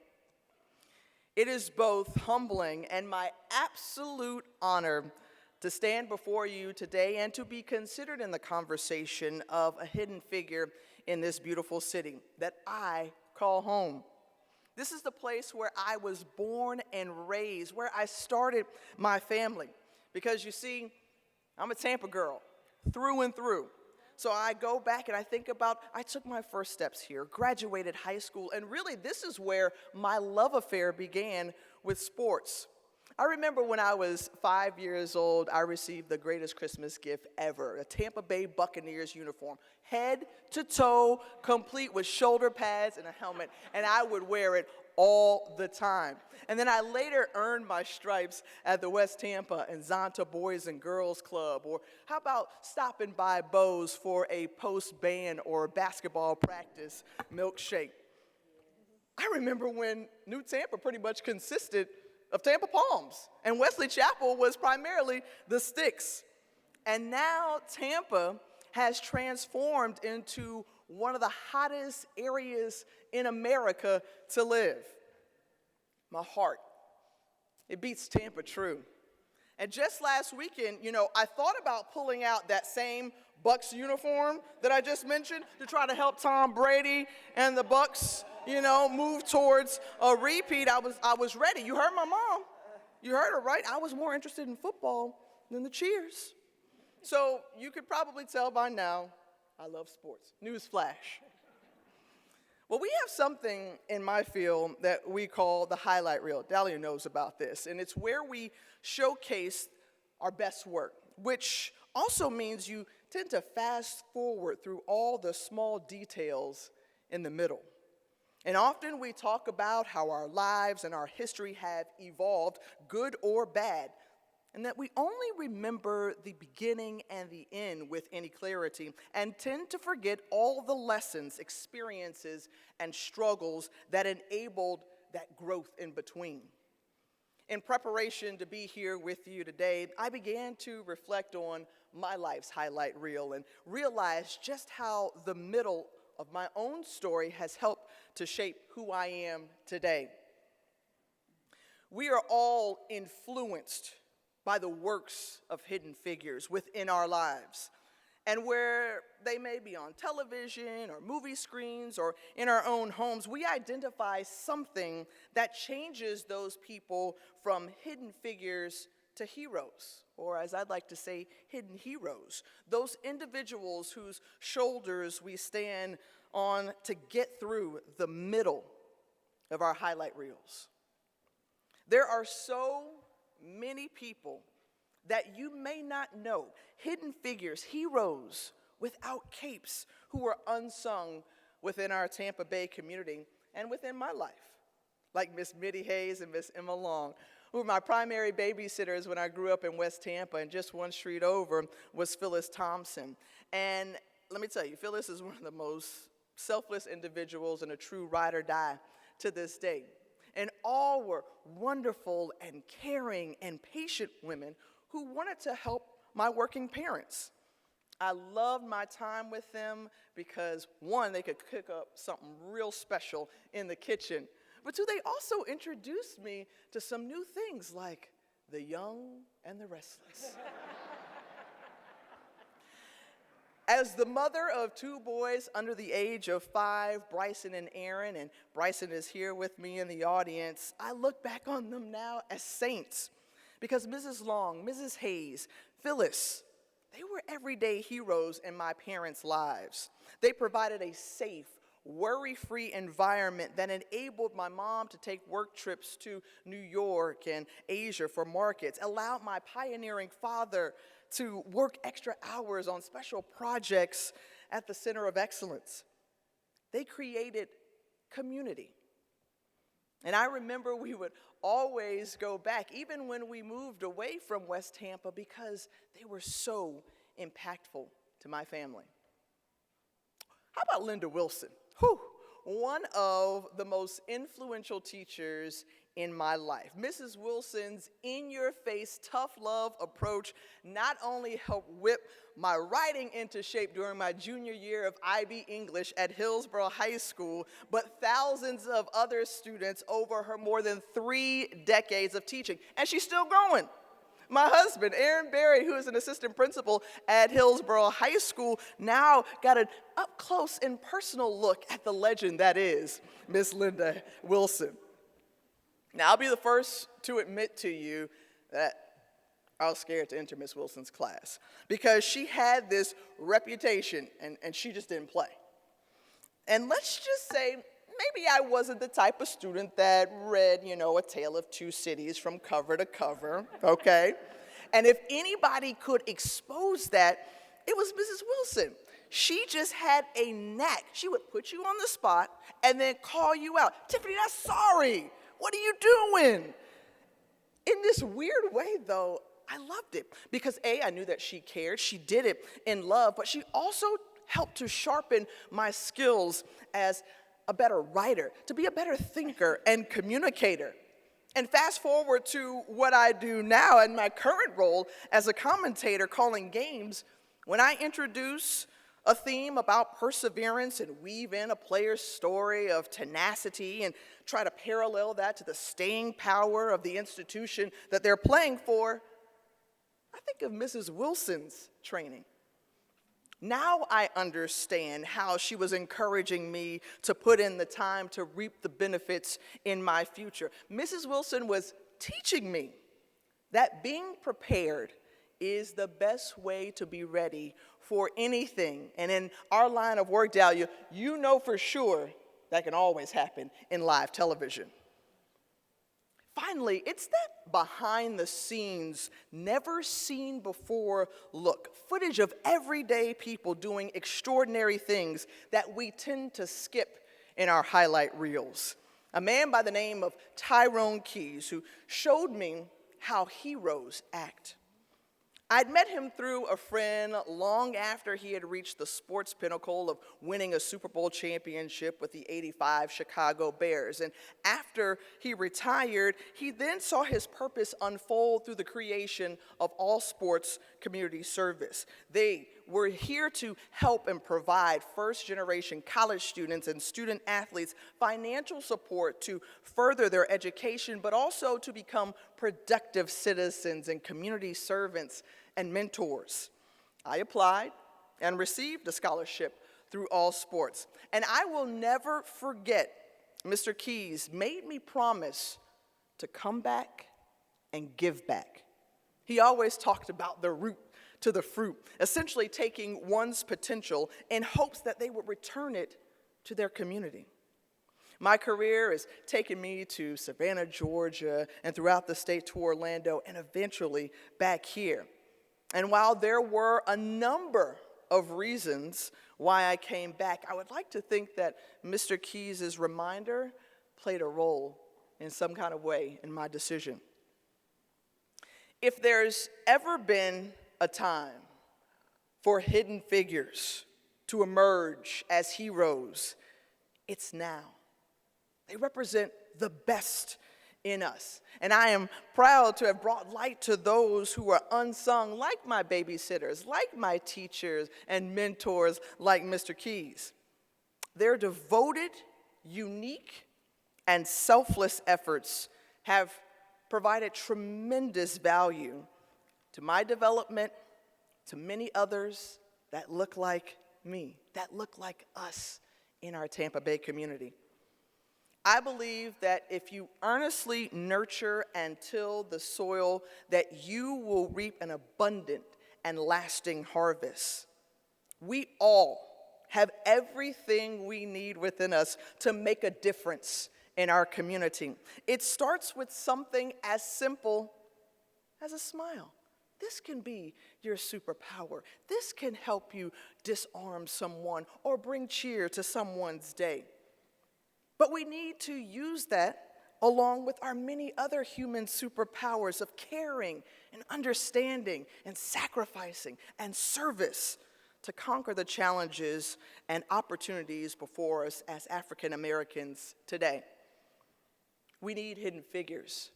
It is both humbling and my absolute honor to stand before you today and to be considered in the conversation of a hidden figure in this beautiful city that I call home. This is the place where I was born and raised, where I started my family. Because you see, I'm a Tampa girl, through and through. So I go back and I think about, I took my first steps here, graduated high school, and really this is where my love affair began with sports. I remember when I was 5 years old, I received the greatest Christmas gift ever, a Tampa Bay Buccaneers uniform, head to toe, complete with shoulder pads and a helmet, and I would wear it all the time. And then I later earned my stripes at the West Tampa and Zonta Boys and Girls Club, or how about stopping by Bo's for a post-band or basketball practice milkshake. I remember when New Tampa pretty much consisted of Tampa Palms, and Wesley Chapel was primarily the Sticks. And now Tampa has transformed into one of the hottest areas in America to live. My heart, it beats Tampa true. And just last weekend, I thought about pulling out that same Bucs uniform that I just mentioned to try to help Tom Brady and the Bucs move towards a repeat. I was ready. You heard my mom. You heard her, right? I was more interested in football than the cheers. So you could probably tell by now, I love sports. Newsflash. Well, we have something in my field that we call the highlight reel. Dahlia knows about this, and it's where we showcase our best work, which also means you tend to fast forward through all the small details in the middle. And often we talk about how our lives and our history have evolved, good or bad, and that we only remember the beginning and the end with any clarity and tend to forget all the lessons, experiences, and struggles that enabled that growth in between. In preparation to be here with you today, I began to reflect on my life's highlight reel and realized just how the middle of my own story has helped to shape who I am today. We are all influenced by the works of hidden figures within our lives, and where they may be on television or movie screens or in our own homes, we identify something that changes those people from hidden figures to heroes, or as I'd like to say, hidden heroes, those individuals whose shoulders we stand on to get through the middle of our highlight reels. There are so many people that you may not know, hidden figures, heroes without capes, who are unsung within our Tampa Bay community and within my life, like Miss Mitty Hayes and Miss Emma Long, who were my primary babysitters when I grew up in West Tampa, and just one street over was Phyllis Thompson. And let me tell you, Phyllis is one of the most selfless individuals and a true ride or die to this day. And all were wonderful and caring and patient women who wanted to help my working parents. I loved my time with them because, one, they could cook up something real special in the kitchen, but two, they also introduced me to some new things like the young and the restless. As the mother of two boys under the age of 5, Bryson and Aaron, and Bryson is here with me in the audience, I look back on them now as saints because Mrs. Long, Mrs. Hayes, Phyllis, they were everyday heroes in my parents' lives. They provided a safe, worry-free environment that enabled my mom to take work trips to New York and Asia for markets, allowed my pioneering father to work extra hours on special projects at the Center of Excellence. They created community. And I remember we would always go back, even when we moved away from West Tampa, because they were so impactful to my family. How about Linda Wilson? Whew, one of the most influential teachers in my life. Mrs. Wilson's in-your-face, tough love approach not only helped whip my writing into shape during my junior year of IB English at Hillsborough High School, but thousands of other students over her more than 3 decades of teaching. And she's still going. My husband, Aaron Berry, who is an assistant principal at Hillsborough High School, now got an up-close and personal look at the legend that is Miss Linda Wilson. Now, I'll be the first to admit to you that I was scared to enter Miss Wilson's class because she had this reputation and she just didn't play. And let's just say maybe I wasn't the type of student that read, A Tale of Two Cities from cover to cover, okay? And if anybody could expose that, it was Mrs. Wilson. She just had a knack. She would put you on the spot and then call you out. Tiffany, that's sorry. What are you doing? In this weird way, though, I loved it because A, I knew that she cared. She did it in love, but she also helped to sharpen my skills as a better writer, to be a better thinker and communicator. And fast forward to what I do now in my current role as a commentator calling games, when I introduce a theme about perseverance and weave in a player's story of tenacity and try to parallel that to the staying power of the institution that they're playing for, I think of Mrs. Wilson's training. Now I understand how she was encouraging me to put in the time to reap the benefits in my future. Mrs. Wilson was teaching me that being prepared is the best way to be ready for anything. And in our line of work, Dahlia, you know for sure that can always happen in live television. Finally, it's that behind the scenes, never seen before look, footage of everyday people doing extraordinary things that we tend to skip in our highlight reels. A man by the name of Tyrone Keys who showed me how heroes act. I'd met him through a friend long after he had reached the sports pinnacle of winning a Super Bowl championship with the '85 Chicago Bears. And after he retired, he then saw his purpose unfold through the creation of All Sports Community Service. They were here to help and provide first-generation college students and student athletes financial support to further their education, but also to become productive citizens and community servants and mentors. I applied and received a scholarship through All Sports. And I will never forget Mr. Keys made me promise to come back and give back. He always talked about the root to the fruit, essentially taking one's potential in hopes that they would return it to their community. My career has taken me to Savannah, Georgia, and throughout the state to Orlando, and eventually back here. And while there were a number of reasons why I came back, I would like to think that Mr. Keys' reminder played a role in some kind of way in my decision. If there's ever been a time for hidden figures to emerge as heroes, it's now. They represent the best in us. And I am proud to have brought light to those who are unsung, like my babysitters, like my teachers and mentors, like Mr. Keys. Their devoted, unique, and selfless efforts have provided tremendous value to my development, to many others that look like me, that look like us in our Tampa Bay community. I believe that if you earnestly nurture and till the soil, that you will reap an abundant and lasting harvest. We all have everything we need within us to make a difference in our community. It starts with something as simple as a smile. This can be your superpower. This can help you disarm someone or bring cheer to someone's day. But we need to use that along with our many other human superpowers of caring and understanding and sacrificing and service to conquer the challenges and opportunities before us as African Americans today. We need hidden figures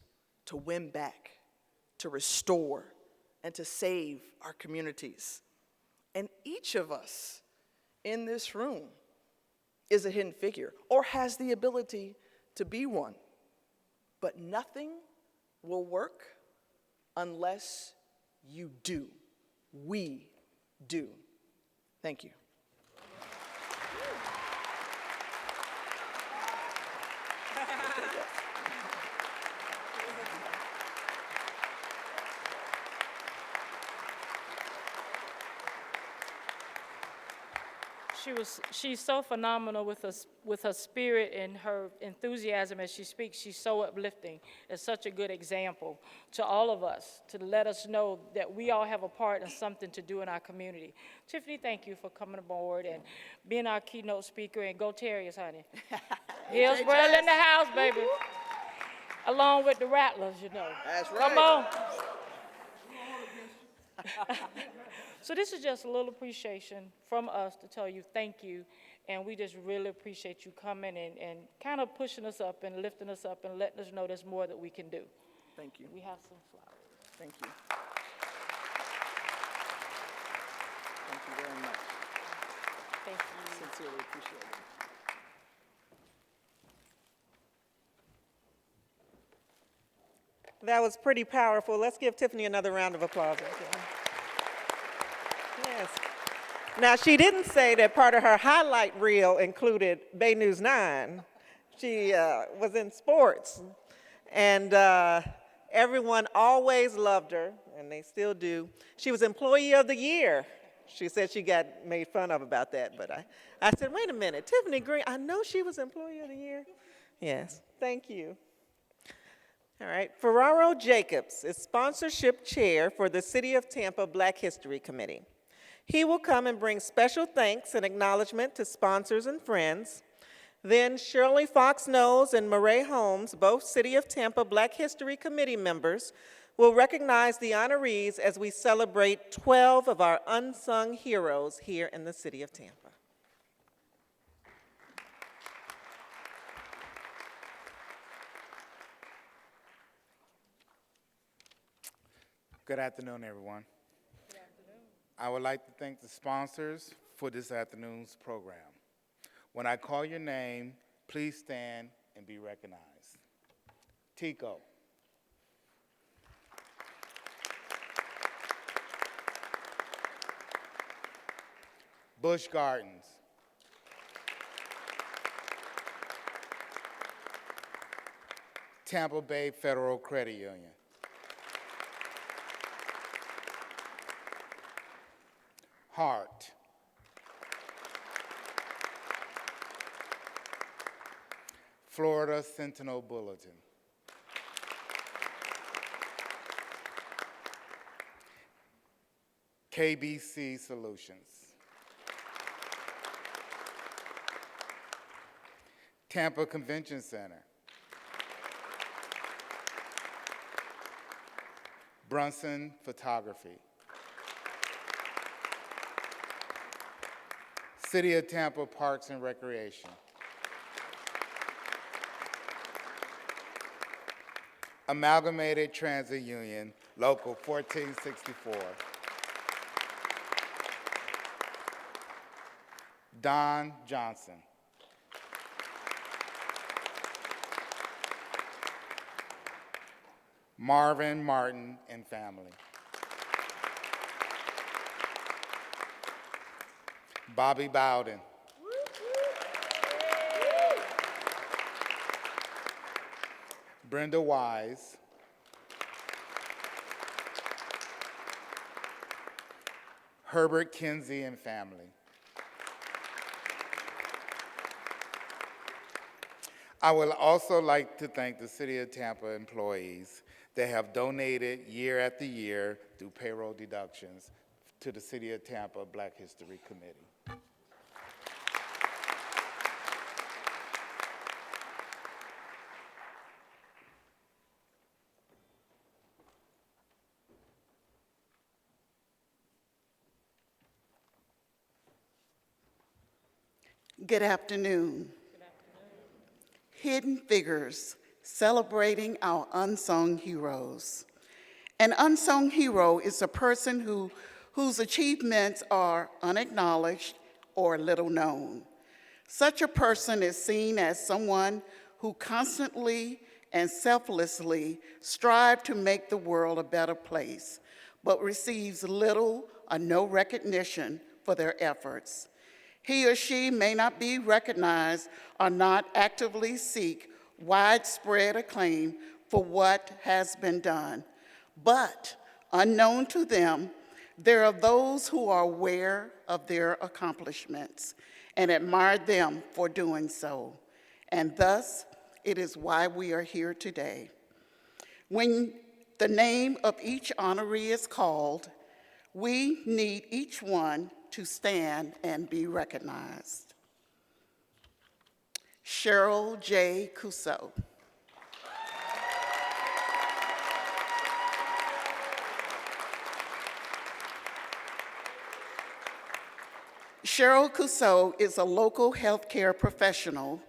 to win back, to restore, and to save our communities. And each of us in this room is a hidden figure or has the ability to be one. But nothing will work unless you do. We do. Thank you. She's so phenomenal with her spirit and her enthusiasm as she speaks. She's so uplifting. It's such a good example to all of us to let us know that we all have a part and something to do in our community. Tiffany, thank you for coming aboard and being our keynote speaker, and go Terriers, honey. Hillsborough in the house, baby. Along with the Rattlers, you know. That's right. Come on. So this is just a little appreciation from us to tell you thank you, and we just really appreciate you coming and kind of pushing us up and lifting us up and letting us know there's more that we can do. Thank you. We have some flowers. Thank you. Thank you very much. Thank you. Sincerely appreciate it. That was pretty powerful. Let's give Tiffany another round of applause. Yes. Now, she didn't say that part of her highlight reel included Bay News 9. She was in sports, and everyone always loved her, and they still do. She was Employee of the Year. She said she got made fun of about that, but I said, wait a minute, Tiffany Green, I know she was Employee of the Year. Yes, thank you. All right, Ferraro Jacobs is sponsorship chair for the City of Tampa Black History Committee. He will come and bring special thanks and acknowledgement to sponsors and friends. Then Shirley Fox Knowles and Murray Holmes, both City of Tampa Black History Committee members, will recognize the honorees as we celebrate 12 of our unsung heroes here in the City of Tampa. Good afternoon, everyone. Good afternoon. I would like to thank the sponsors for this afternoon's program. When I call your name, please stand and be recognized. Tico. Busch Gardens. Tampa Bay Federal Credit Union. Heart. Florida Sentinel Bulletin. KBC Solutions. Tampa Convention Center. Brunson Photography. City of Tampa Parks and Recreation. Amalgamated Transit Union, Local 1464. Don Johnson. Marvin Martin and family. Bobby Bowden. Brenda Wise. Herbert Kinsey and family. I would also like to thank the City of Tampa employees that have donated year after year through payroll deductions to the City of Tampa Black History Committee. Good afternoon. Hidden Figures, celebrating our unsung heroes. An unsung hero is a person whose achievements are unacknowledged or little known. Such a person is seen as someone who constantly and selflessly strive to make the world a better place, but receives little or no recognition for their efforts. He or she may not be recognized or not actively seek widespread acclaim for what has been done. But unknown to them, there are those who are aware of their accomplishments and admire them for doing so. And thus, it is why we are here today. When the name of each honoree is called, we need each one to stand and be recognized. Cheryl J. Cousseau. Cheryl Cousseau is a local healthcare professional,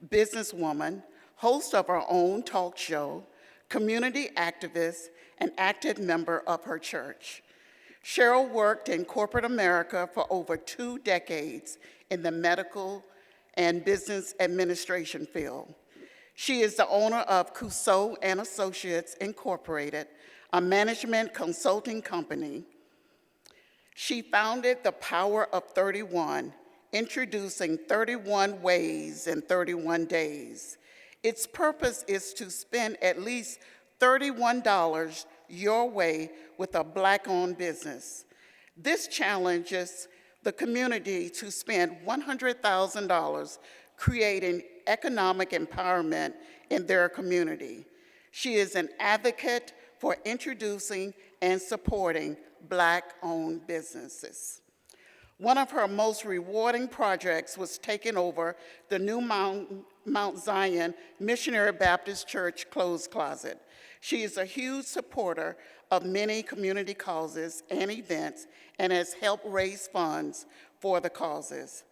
businesswoman, host of her own talk show, community activist, and active member of her church. Cheryl worked in corporate America for over 2 decades in the medical and business administration field. She is the owner of Cousseau and Associates Incorporated, a management consulting company. She founded The Power of 31, introducing 31 ways in 31 days. Its purpose is to spend at least $31 your way with a Black-owned business. This challenges the community to spend $100,000 creating economic empowerment in their community. She is an advocate for introducing and supporting Black-owned businesses. One of her most rewarding projects was taking over the new Mount Zion Missionary Baptist Church clothes closet. She is a huge supporter of many community causes and events and has helped raise funds for the causes.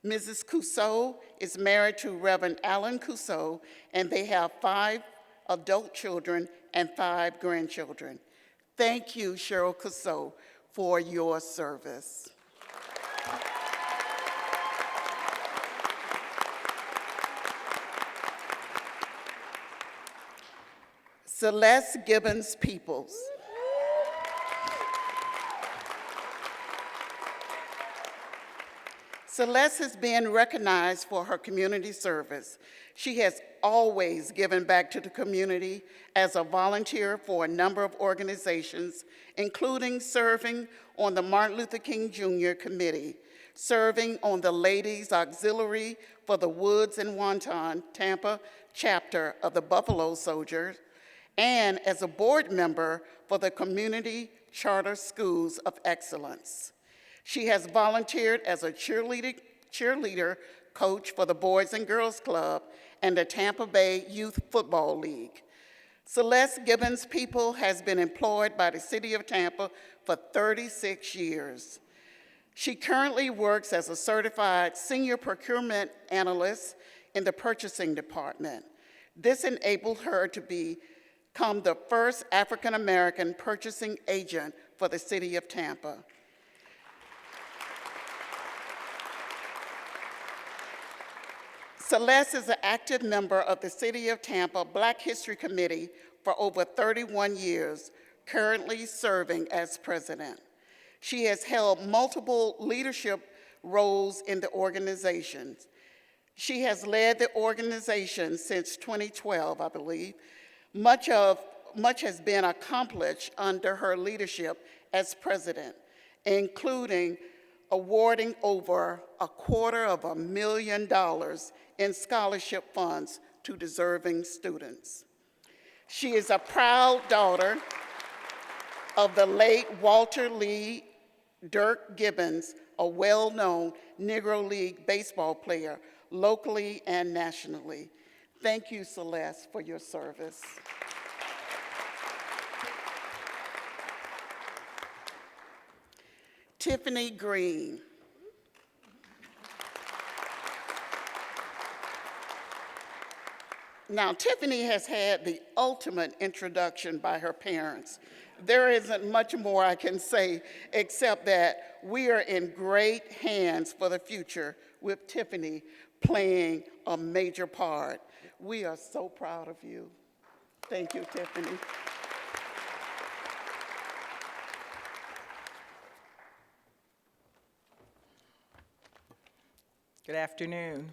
Mrs. Cousseau is married to Reverend Alan Cousseau, and they have 5 adult children and 5 grandchildren. Thank you, Cheryl Cousseau, for your service. Celeste Gibbons Peoples. Celeste has been recognized for her community service. She has always given back to the community as a volunteer for a number of organizations, including serving on the Martin Luther King Jr. Committee, serving on the Ladies Auxiliary for the Woods and Wonton, Tampa chapter of the Buffalo Soldiers, and as a board member for the Community Charter Schools of Excellence. She has volunteered as a cheerleader coach for the Boys and Girls Club and the Tampa Bay Youth Football League. Celeste Gibbons People has been employed by the City of Tampa for 36 years. She currently works as a certified senior procurement analyst in the purchasing department. This enabled her to become the first African-American purchasing agent for the City of Tampa. Celeste is an active member of the City of Tampa Black History Committee for over 31 years, currently serving as president. She has held multiple leadership roles in the organization. She has led the organization since 2012, I believe. Much has been accomplished under her leadership as president, including awarding over $250,000 in scholarship funds to deserving students. She is a proud daughter of the late Walter Lee Dirk Gibbons, a well-known Negro League baseball player, locally and nationally. Thank you, Celeste, for your service. Tiffany Green. Now, Tiffany has had the ultimate introduction by her parents. There isn't much more I can say except that we are in great hands for the future with Tiffany playing a major part. We are so proud of you. Thank you, Tiffany. Good afternoon.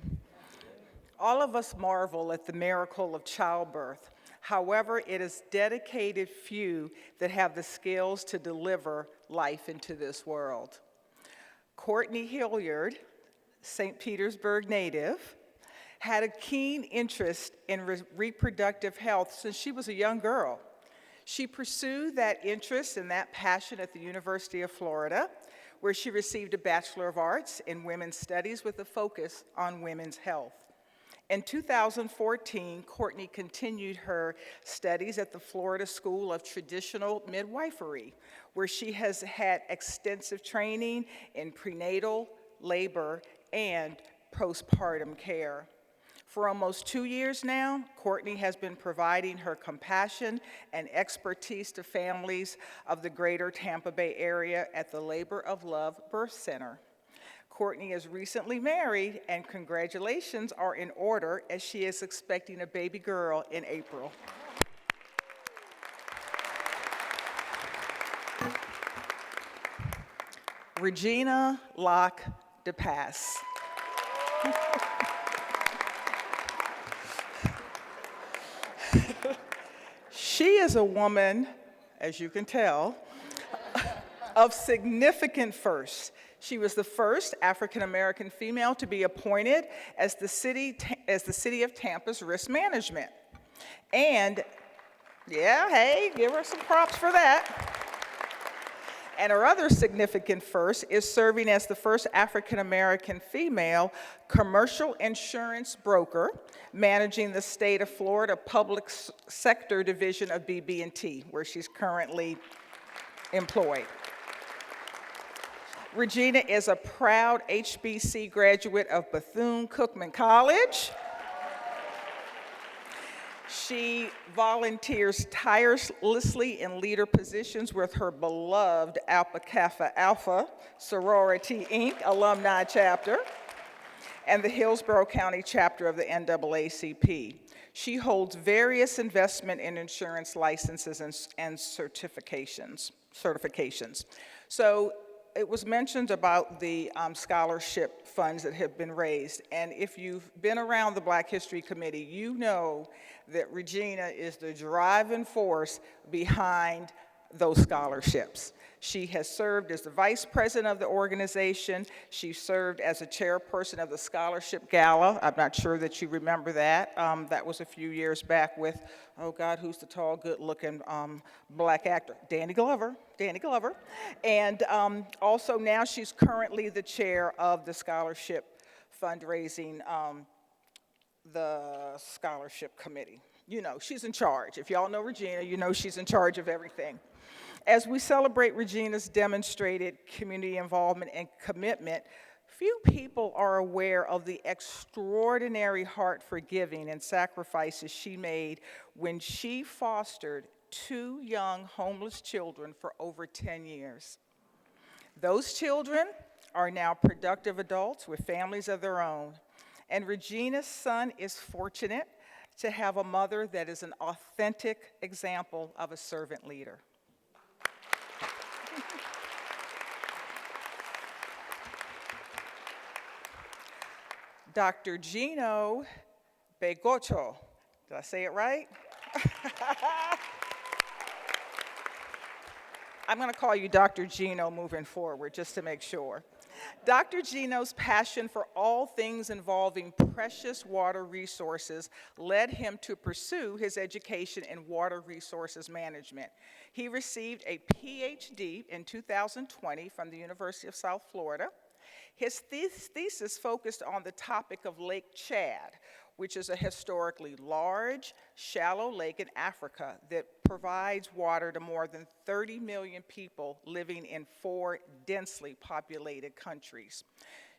All of us marvel at the miracle of childbirth. However, it is dedicated few that have the skills to deliver life into this world. Courtney Hilliard, St. Petersburg native, had a keen interest in reproductive health since she was a young girl. She pursued that interest and that passion at the University of Florida, where she received a Bachelor of Arts in Women's Studies with a focus on women's health. In 2014, Courtney continued her studies at the Florida School of Traditional Midwifery, where she has had extensive training in prenatal, labor, and postpartum care. For almost 2 years now, Courtney has been providing her compassion and expertise to families of the greater Tampa Bay area at the Labor of Love Birth Center. Courtney is recently married, and congratulations are in order as she is expecting a baby girl in April. Regina Locke DePass. She is a woman, as you can tell, of significant firsts. She was the first African-American female to be appointed as the city of Tampa's risk management. And, yeah, hey, give her some props for that. And her other significant first is serving as the first African-American female commercial insurance broker managing the state of Florida public sector division of BB&T, where she's currently employed. Regina is a proud HBC graduate of Bethune-Cookman College. She volunteers tirelessly in leader positions with her beloved Alpha Kappa Alpha Sorority Inc. alumni chapter and the Hillsborough County chapter of the NAACP. She holds various investment and insurance licenses and certifications. So it was mentioned about the scholarship funds that have been raised. And if you've been around the Black History Committee, you know that Regina is the driving force behind those scholarships. She has served as the vice president of the organization. She served as a chairperson of the scholarship gala. I'm not sure that you remember that. That was a few years back with, oh God, who's the tall, good-looking black actor? Danny Glover. And also now she's currently the chair of the scholarship fundraising, the scholarship committee. You know, she's in charge. If y'all know Regina, you know she's in charge of everything. As we celebrate Regina's demonstrated community involvement and commitment, few people are aware of the extraordinary heart for giving and sacrifices she made when she fostered 2 young homeless children for over 10 years. Those children are now productive adults with families of their own. And Regina's son is fortunate to have a mother that is an authentic example of a servant leader. Dr. Gino Begocho, did I say it right? I'm going to call you Dr. Gino moving forward, just to make sure. Dr. Gino's passion for all things involving precious water resources led him to pursue his education in water resources management. He received a PhD in 2020 from the University of South Florida. His thesis focused on the topic of Lake Chad, which is a historically large, shallow lake in Africa that provides water to more than 30 million people living in 4 densely populated countries.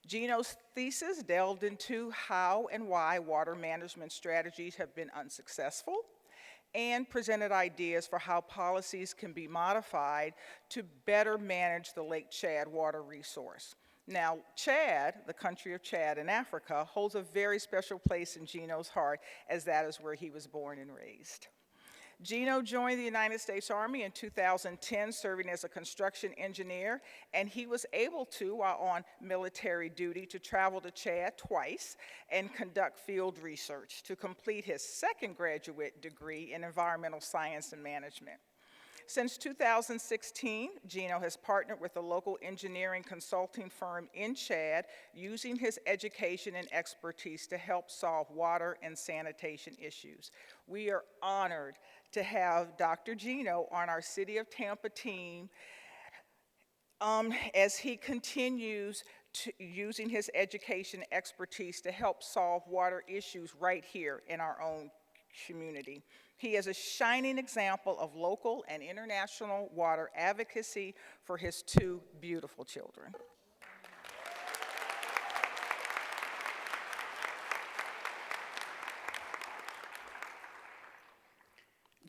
Gino's thesis delved into how and why water management strategies have been unsuccessful and presented ideas for how policies can be modified to better manage the Lake Chad water resource. Now, Chad, the country of Chad in Africa, holds a very special place in Gino's heart, as that is where he was born and raised. Gino joined the United States Army in 2010, serving as a construction engineer, and he was able to, while on military duty, to travel to Chad twice and conduct field research to complete his second graduate degree in environmental science and management. Since 2016, Gino has partnered with a local engineering consulting firm in Chad, using his education and expertise to help solve water and sanitation issues. We are honored to have Dr. Gino on our City of Tampa team as he continues using his education and expertise to help solve water issues right here in our own community. He is a shining example of local and international water advocacy for his two beautiful children.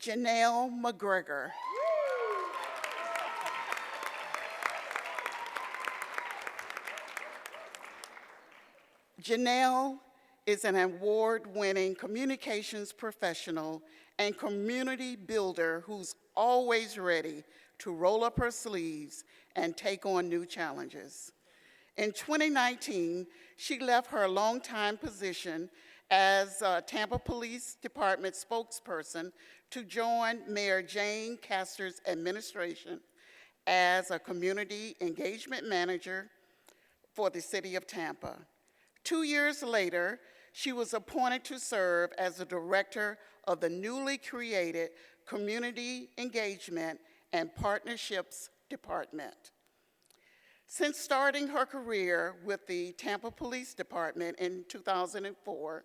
Janelle McGregor. Janelle is an award-winning communications professional and community builder who's always ready to roll up her sleeves and take on new challenges. In 2019, she left her longtime position as Tampa Police Department spokesperson to join Mayor Jane Castor's administration as a community engagement manager for the city of Tampa. 2 years later, she was appointed to serve as the director of the newly created Community Engagement and Partnerships Department. Since starting her career with the Tampa Police Department in 2004,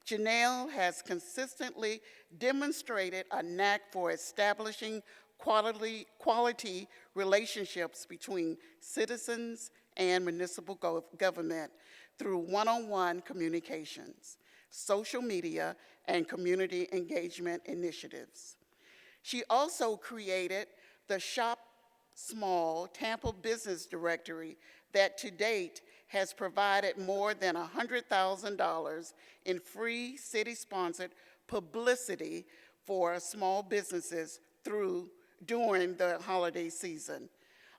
Janelle has consistently demonstrated a knack for establishing quality relationships between citizens and municipal government through one-on-one communications, social media, and community engagement initiatives. She also created the Shop Small Tampa Business Directory that to date has provided more than $100,000 in free city-sponsored publicity for small businesses during the holiday season.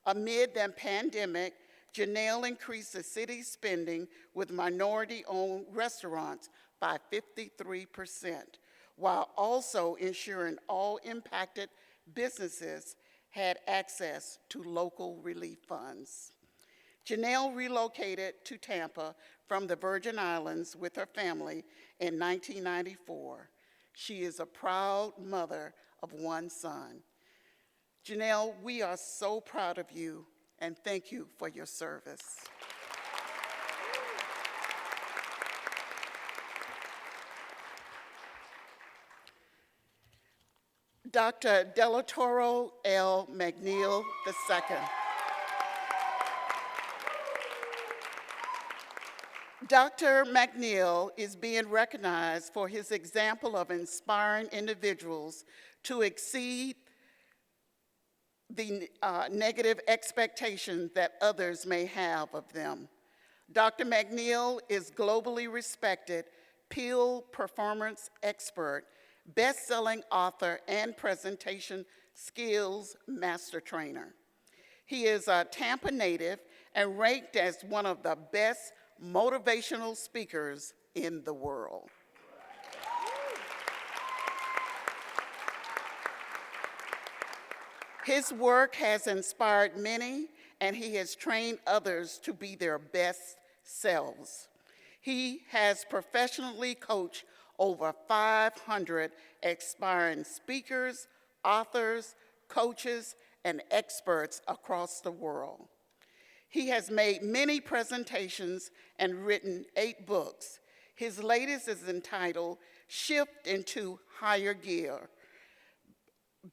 Amid the pandemic, Janelle increased the city's spending with minority-owned restaurants by 53%, while also ensuring all impacted businesses had access to local relief funds. Janelle relocated to Tampa from the Virgin Islands with her family in 1994. She is a proud mother of one son. Janelle, we are so proud of you and thank you for your service. Dr. Delatoro L. McNeil II. Dr. McNeil is being recognized for his example of inspiring individuals to exceed the negative expectations that others may have of them. Dr. McNeil is globally respected peak performance expert, best-selling author, and presentation skills master trainer. He is a Tampa native and ranked as one of the best motivational speakers in the world. His work has inspired many, and he has trained others to be their best selves. He has professionally coached over 500 aspiring speakers, authors, coaches, and experts across the world. He has made many presentations and written 8 books. His latest is entitled Shift into Higher Gear,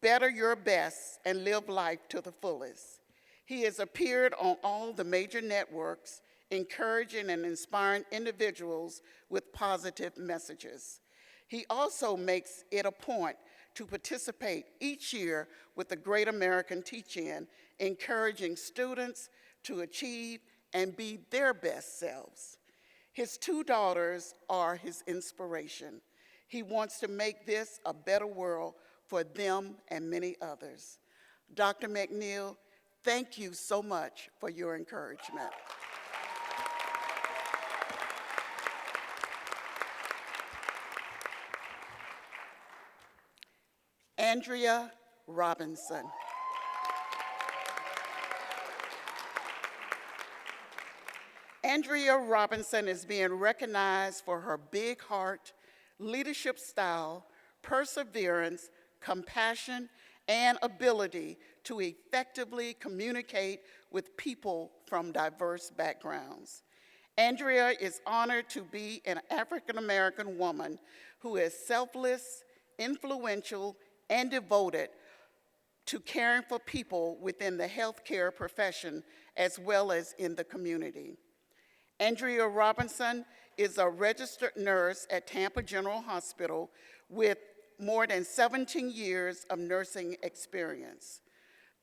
Better Your Best and Live Life to the Fullest. He has appeared on all the major networks, encouraging and inspiring individuals with positive messages. He also makes it a point to participate each year with the Great American Teach-In, encouraging students to achieve and be their best selves. His two daughters are his inspiration. He wants to make this a better world for them and many others. Dr. McNeil, thank you so much for your encouragement. Andrea Robinson. Andrea Robinson is being recognized for her big heart, leadership style, perseverance, compassion, and ability to effectively communicate with people from diverse backgrounds. Andrea is honored to be an African-American woman who is selfless, influential, and devoted to caring for people within the healthcare profession as well as in the community. Andrea Robinson is a registered nurse at Tampa General Hospital with more than 17 years of nursing experience.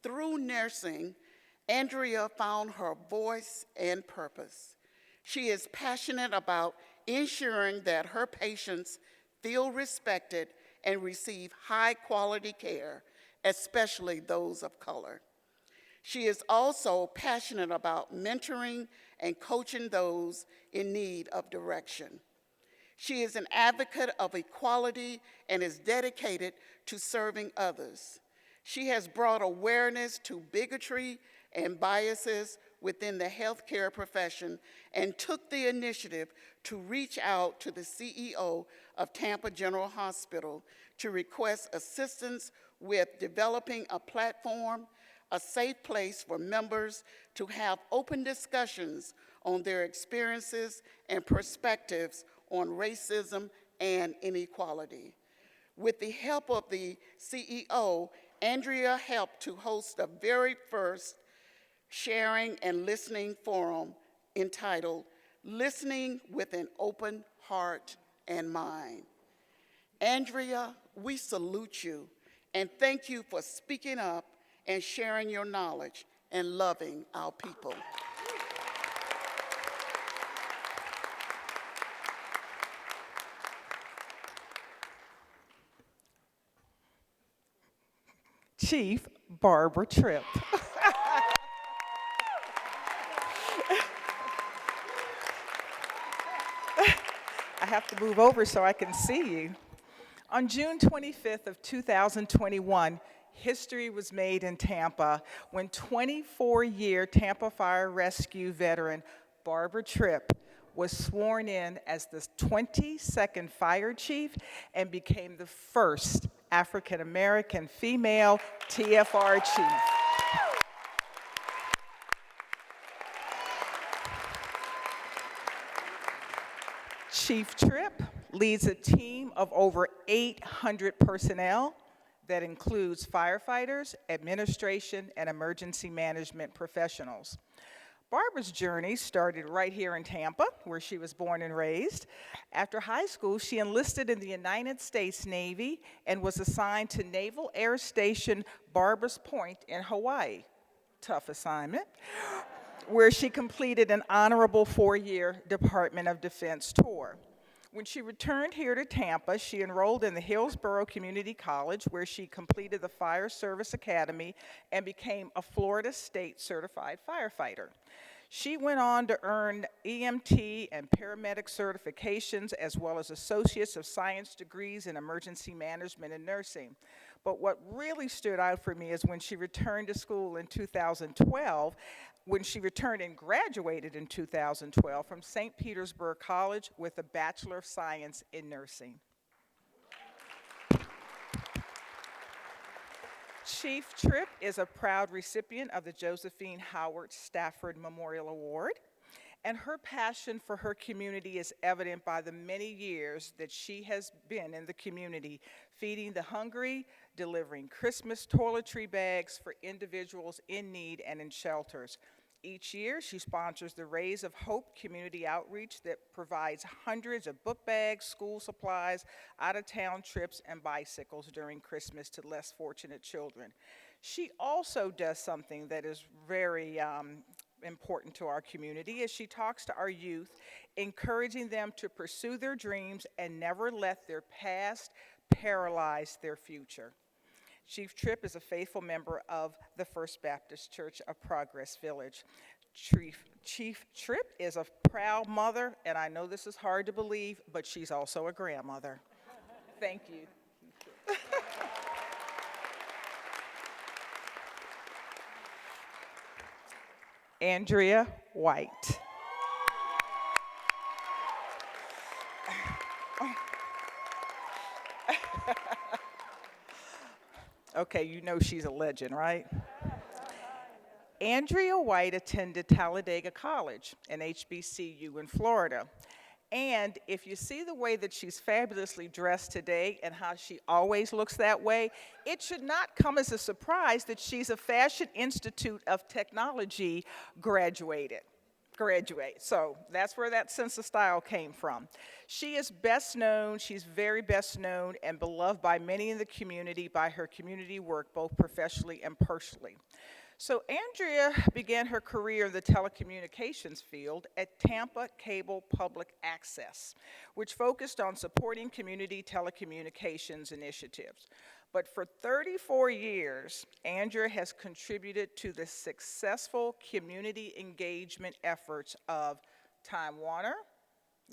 Through nursing, Andrea found her voice and purpose. She is passionate about ensuring that her patients feel respected and receive high-quality care, especially those of color. She is also passionate about mentoring and coaching those in need of direction. She is an advocate of equality and is dedicated to serving others. She has brought awareness to bigotry and biases within the healthcare profession and took the initiative to reach out to the CEO of Tampa General Hospital to request assistance with developing a platform, a safe place for members to have open discussions on their experiences and perspectives on racism and inequality. With the help of the CEO, Andrea helped to host the very first sharing and listening forum entitled Listening with an Open Heart and Mind. Andrea, we salute you and thank you for speaking up and sharing your knowledge and loving our people. Chief Barbara Tripp. I have to move over so I can see you. On June 25th of 2021, history was made in Tampa when 24-year Tampa Fire Rescue veteran Barbara Tripp was sworn in as the 22nd fire chief and became the first African-American female TFR chief. Chief Tripp leads a team of over 800 personnel that includes firefighters, administration, and emergency management professionals. Barbara's journey started right here in Tampa, where she was born and raised. After high school, she enlisted in the United States Navy and was assigned to Naval Air Station Barbers Point in Hawaii. Tough assignment. Where she completed an honorable 4-year Department of Defense tour. When she returned here to Tampa, she enrolled in the Hillsborough Community College, where she completed the Fire Service Academy and became a Florida State certified firefighter. She went on to earn EMT and paramedic certifications, as well as Associates of Science degrees in emergency management and nursing. But what really stood out for me is when she returned to school in 2012, when she returned and graduated in 2012 from St. Petersburg College with a Bachelor of Science in Nursing. Chief Tripp is a proud recipient of the Josephine Howard Stafford Memorial Award, and her passion for her community is evident by the many years that she has been in the community, feeding the hungry, delivering Christmas toiletry bags for individuals in need and in shelters. Each year, she sponsors the Rays of Hope community outreach that provides hundreds of book bags, school supplies, out-of-town trips, and bicycles during Christmas to less fortunate children. She also does something that is very important to our community, as she talks to our youth, encouraging them to pursue their dreams and never let their past paralyze their future. Chief Tripp is a faithful member of the First Baptist Church of Progress Village. Chief Tripp is a proud mother, and I know this is hard to believe, but she's also a grandmother. Thank you. Andrea White. Okay, you know she's a legend, right? Andrea White attended Talladega College, an HBCU in Florida. And if you see the way that she's fabulously dressed today and how she always looks that way, it should not come as a surprise that she's a Fashion Institute of Technology graduate. So that's where that sense of style came from. She is best known, she's very best known and beloved by many in the community by her community work, both professionally and personally. So Andrea began her career in the telecommunications field at Tampa Cable Public Access, which focused on supporting community telecommunications initiatives. But for 34 years, Andrea has contributed to the successful community engagement efforts of Time Warner,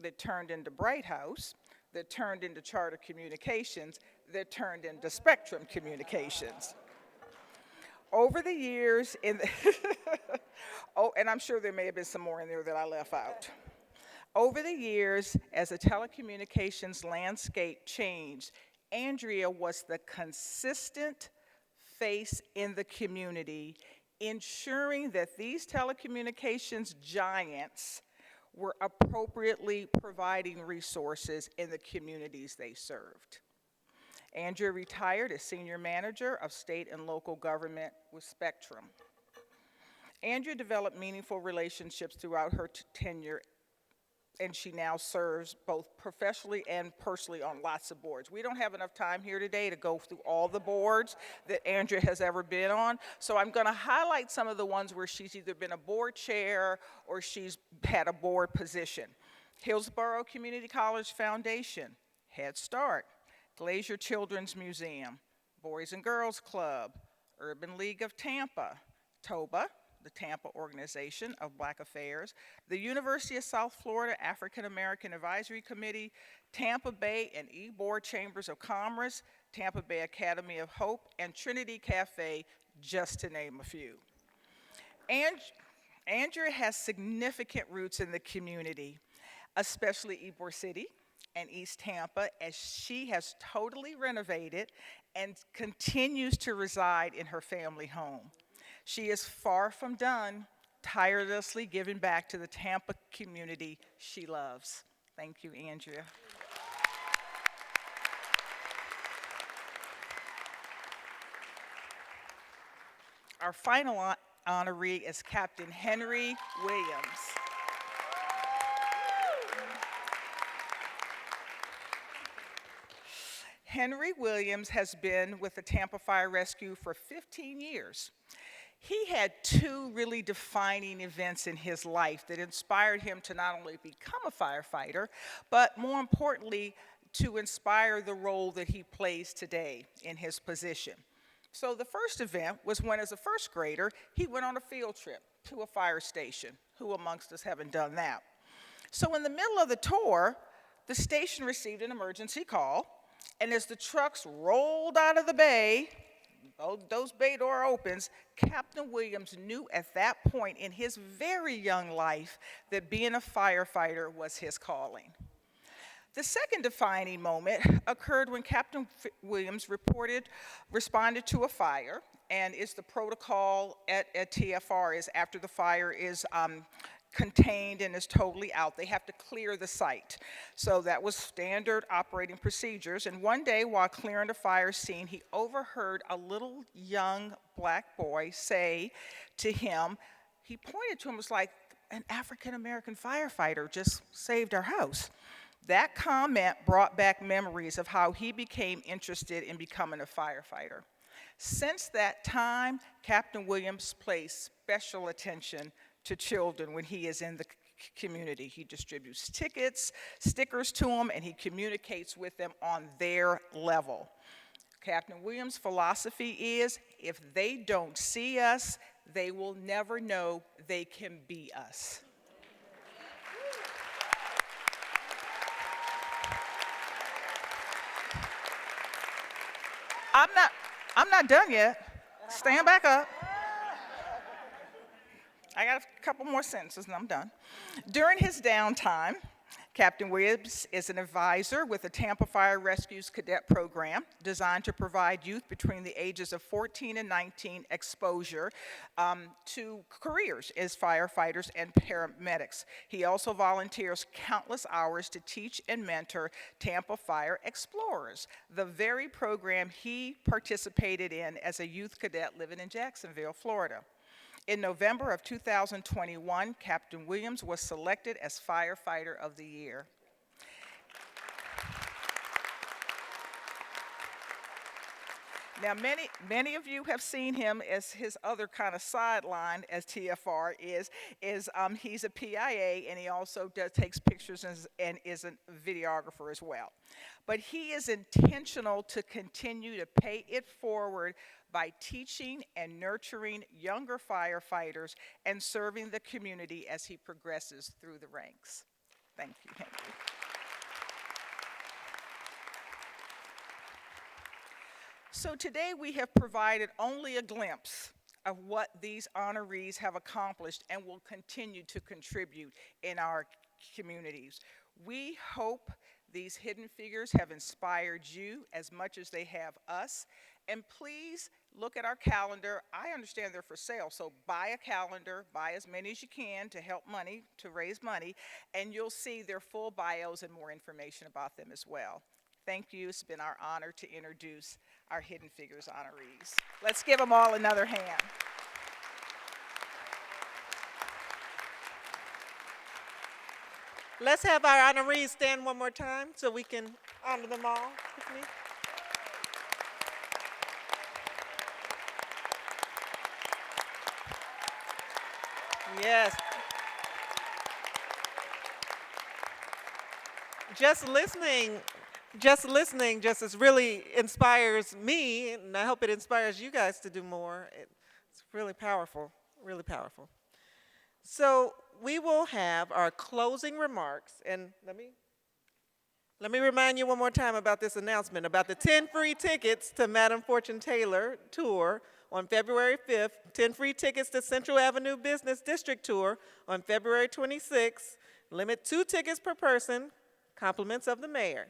that turned into Bright House, that turned into Charter Communications, that turned into Spectrum Communications. Over the years, oh, and I'm sure there may have been some more in there that I left out. Over the years, as the telecommunications landscape changed, Andrea was the consistent face in the community, ensuring that these telecommunications giants were appropriately providing resources in the communities they served. Andrea retired as senior manager of state and local government with Spectrum. Andrea developed meaningful relationships throughout her tenure, and she now serves both professionally and personally on lots of boards. We don't have enough time here today to go through all the boards that Andrea has ever been on, so I'm gonna highlight some of the ones where she's either been a board chair or she's had a board position. Hillsborough Community College Foundation, Head Start, Glacier Children's Museum, Boys and Girls Club, Urban League of Tampa, TOBA, the Tampa Organization of Black Affairs, the University of South Florida African American Advisory Committee, Tampa Bay and E-Board Chambers of Commerce, Tampa Bay Academy of Hope, and Trinity Cafe, just to name a few. Andrea has significant roots in the community, especially Ybor City and East Tampa, as she has totally renovated and continues to reside in her family home. She is far from done, tirelessly giving back to the Tampa community she loves. Thank you, Andrea. Our final honoree is Captain Honoree Williams. Honoree Williams has been with the Tampa Fire Rescue for 15 years. He had two really defining events in his life that inspired him to not only become a firefighter, but more importantly, to inspire the role that he plays today in his position. So the first event was when, as a first grader, he went on a field trip to a fire station. Who amongst us haven't done that? So in the middle of the tour, the station received an emergency call, and as the trucks rolled out of the bay, those bay door opens, Captain Williams knew at that point in his very young life that being a firefighter was his calling. The second defining moment occurred when Captain Williams responded to a fire, and it's the protocol at TFR is after the fire is contained and is totally out, they have to clear the site. So that was standard operating procedures. And one day while clearing the fire scene, he overheard a little young black boy say to him, he pointed to him, was like, an African-American firefighter just saved our house. That comment brought back memories of how he became interested in becoming a firefighter. Since that time, Captain Williams pays special attention to children when he is in the community. He distributes tickets, stickers to them, and he communicates with them on their level. Captain Williams' philosophy is, if they don't see us, they will never know they can be us. I'm not done yet. Stand back up. I got a couple more sentences and I'm done. During his downtime, Captain Williams is an advisor with the Tampa Fire Rescue's cadet program designed to provide youth between the ages of 14 and 19 exposure to careers as firefighters and paramedics. He also volunteers countless hours to teach and mentor Tampa Fire Explorers, the very program he participated in as a youth cadet living in Jacksonville, Florida. In November of 2021, Captain Williams was selected as Firefighter of the Year. Now, many of you have seen him as his other kind of sideline as TFR is he's a PIA, and he also takes pictures and is a videographer as well. But he is intentional to continue to pay it forward by teaching and nurturing younger firefighters and serving the community as he progresses through the ranks. Thank you, Henry. So today we have provided only a glimpse of what these honorees have accomplished and will continue to contribute in our communities. We hope these hidden figures have inspired you as much as they have us. And please look at our calendar. I understand they're for sale, so buy a calendar, buy as many as you can to help money, to raise money, and you'll see their full bios and more information about them as well. Thank you. It's been our honor to introduce our Hidden Figures honorees. Let's give them all another hand. Let's have our honorees stand one more time so we can honor them all with me. Yes. Just listening just really inspires me, and I hope it inspires you guys to do more. It's really powerful, really powerful. So we will have our closing remarks, and let me remind you one more time about this announcement about the 10 free tickets to Madam Fortune Taylor tour on February 5th, 10 free tickets to Central Avenue Business District tour on February 26th, limit 2 tickets per person, compliments of the mayor.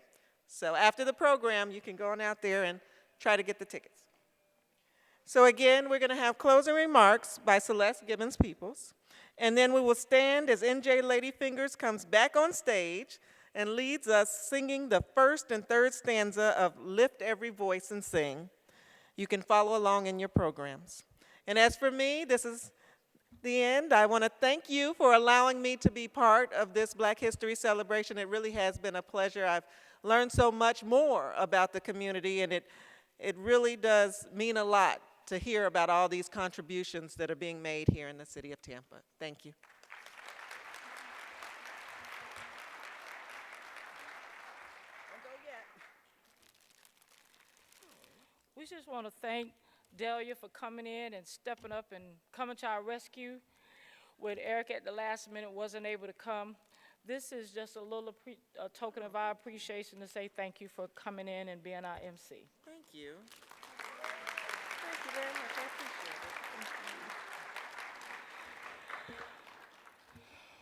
So after the program, you can go on out there and try to get the tickets. So again, we're going to have closing remarks by Celeste Gibbons-Peoples, and then we will stand as NJ Ladyfingers comes back on stage and leads us singing the first and third stanza of Lift Every Voice and Sing. You can follow along in your programs. And as for me, this is the end. I want to thank you for allowing me to be part of this Black History celebration. It really has been a pleasure. I've learned so much more about the community, and it really does mean a lot to hear about all these contributions that are being made here in the city of Tampa. Thank you. We just want to thank Delia for coming in and stepping up and coming to our rescue when Eric at the last minute wasn't able to come. This is just a little token of our appreciation to say thank you for coming in and being our MC. Thank you. Thank you very much. I appreciate it.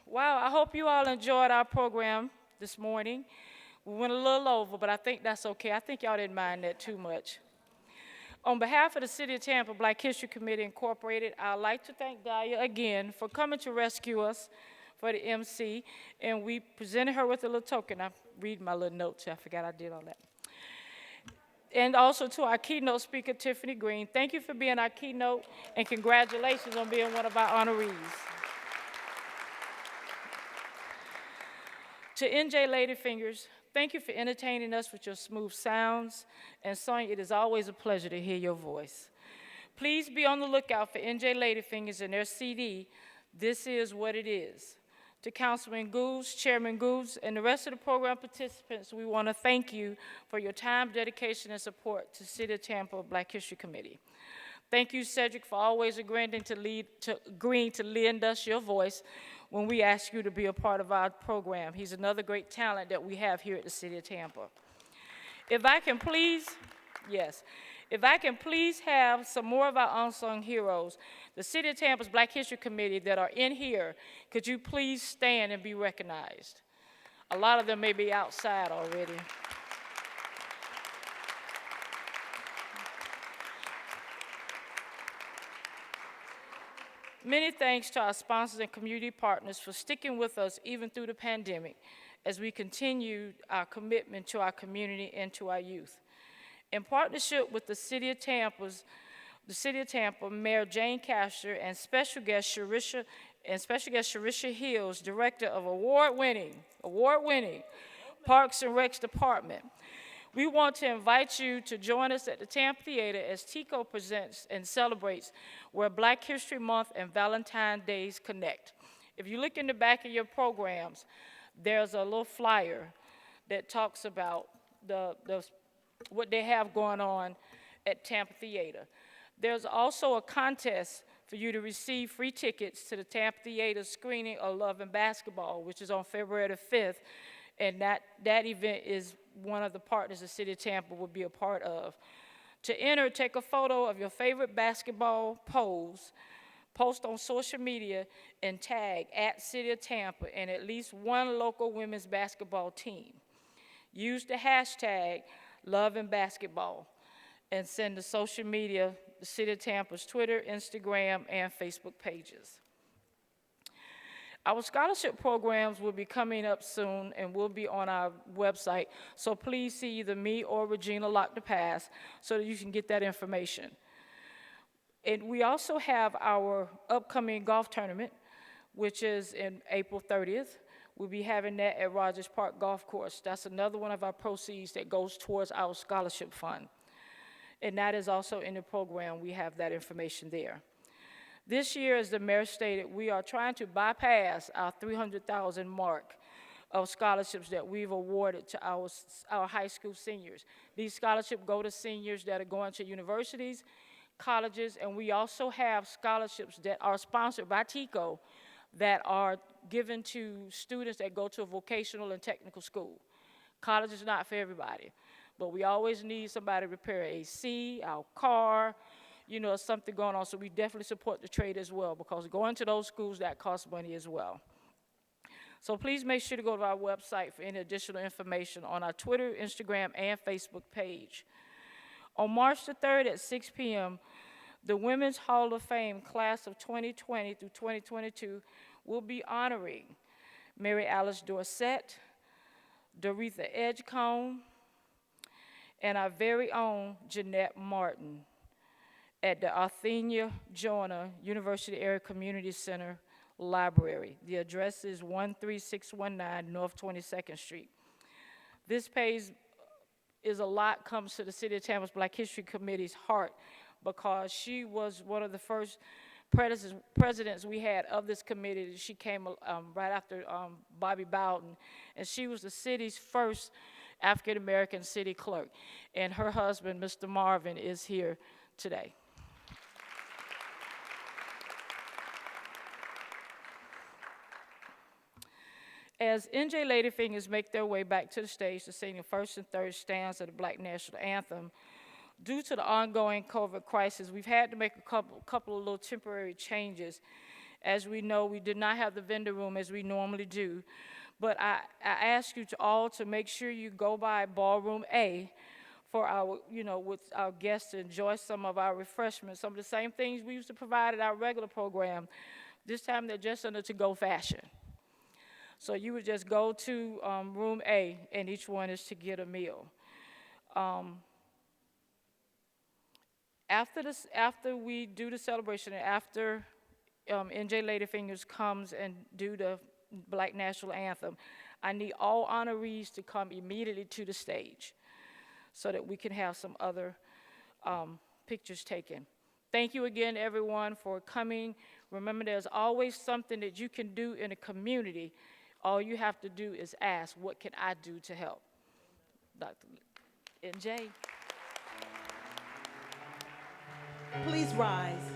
Wow, I hope you all enjoyed our program this morning. We went a little over, but I think that's okay. I think y'all didn't mind that too much. On behalf of the City of Tampa Black History Committee Incorporated, I'd like to thank Dahlia again for coming to rescue us for the MC, and we presented her with a little token. I'm reading my little notes. I forgot I did all that. And also to our keynote speaker, Tiffany Green. Thank you for being our keynote, and congratulations on being one of our honorees. To NJ Ladyfingers, thank you for entertaining us with your smooth sounds. And Sonia, it is always a pleasure to hear your voice. Please be on the lookout for NJ Ladyfingers and their CD, This Is What It Is. To Councilman Goose, Chairman Goose, and the rest of the program participants, we want to thank you for your time, dedication, and support to City of Tampa Black History Committee. Thank you, Cedric, for always agreeing to lend us your voice when we ask you to be a part of our program. He's another great talent that we have here at the City of Tampa. If I can please have some more of our unsung heroes, the City of Tampa's Black History Committee that are in here, could you please stand and be recognized? A lot of them may be outside already. Many thanks to our sponsors and community partners for sticking with us even through the pandemic as we continue our commitment to our community and to our youth. In partnership with the City of Tampa, Mayor Jane Castor, and special guest Sharisha Hills, Director of award-winning Parks and Recs Department, we want to invite you to join us at the Tampa Theater as TICO presents and celebrates where Black History Month and Valentine's Days connect. If you look in the back of your programs, there's a little flyer that talks about what they have going on at Tampa Theater. There's also a contest for you to receive free tickets to the Tampa Theater screening of Love and Basketball, which is on February the 5th, and that event is one of the partners the City of Tampa will be a part of. To enter, take a photo of your favorite basketball pose, post on social media, and tag @City of Tampa and at least one local women's basketball team. Use the hashtag #LoveAndBasketball and send to social media, the City of Tampa's Twitter, Instagram, and Facebook pages. Our scholarship programs will be coming up soon and will be on our website, so please see either me or Regina Lock the Pass so that you can get that information. And we also have our upcoming golf tournament, which is in April 30th. We'll be having that at Rogers Park Golf Course. That's another one of our proceeds that goes towards our scholarship fund. And that is also in the program. We have that information there. This year, as the mayor stated, we are trying to bypass our 300,000 mark of scholarships that we've awarded to our high school seniors. These scholarships go to seniors that are going to universities, colleges, and we also have scholarships that are sponsored by TICO that are given to students that go to a vocational and technical school. College is not for everybody, but we always need somebody to repair AC, our car, something going on, so we definitely support the trade as well, because going to those schools, that costs money as well. So please make sure to go to our website for any additional information on our Twitter, Instagram, and Facebook page. On March the 3rd at 6 p.m., the Women's Hall of Fame class of 2020 through 2022 will be honoring Mary Alice Dorsett, Doretha Edgecombe, and our very own Jeanette Martin at the Arthenia Joyner University Area Community Center Library. The address is 13619 North 22nd Street. This page is a lot comes to the City of Tampa's Black History Committee's heart, because she was one of the first presidents we had of this committee. She came right after Bobby Bowden, and she was the city's first African-American city clerk. And her husband, Mr. Marvin, is here today. As NJ Ladyfingers make their way back to the stage to sing the first and third stanza of the Black National Anthem, due to the ongoing COVID crisis, we've had to make a couple of little temporary changes. As we know, we did not have the vendor room as we normally do, but I ask you all to make sure you go by Ballroom A for our, with our guests to enjoy some of our refreshments, some of the same things we used to provide at our regular program. This time they're just in a to-go fashion. So you would just go to room A, and each one is to get a meal. After we do the celebration, and after NJ Ladyfingers comes and do the Black National Anthem, I need all honorees to come immediately to the stage so that we can have some other pictures taken. Thank you again, everyone, for coming. Remember, there's always something that you can do in a community. All you have to do is ask, what can I do to help? Dr. NJ. Please rise.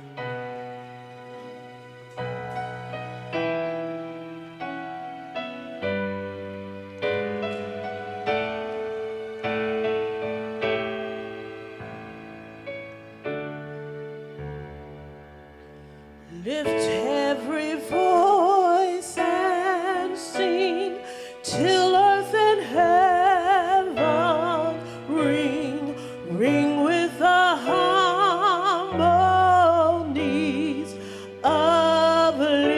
Lift every voice and sing till earth and heaven ring, ring with the harmonies of liberty.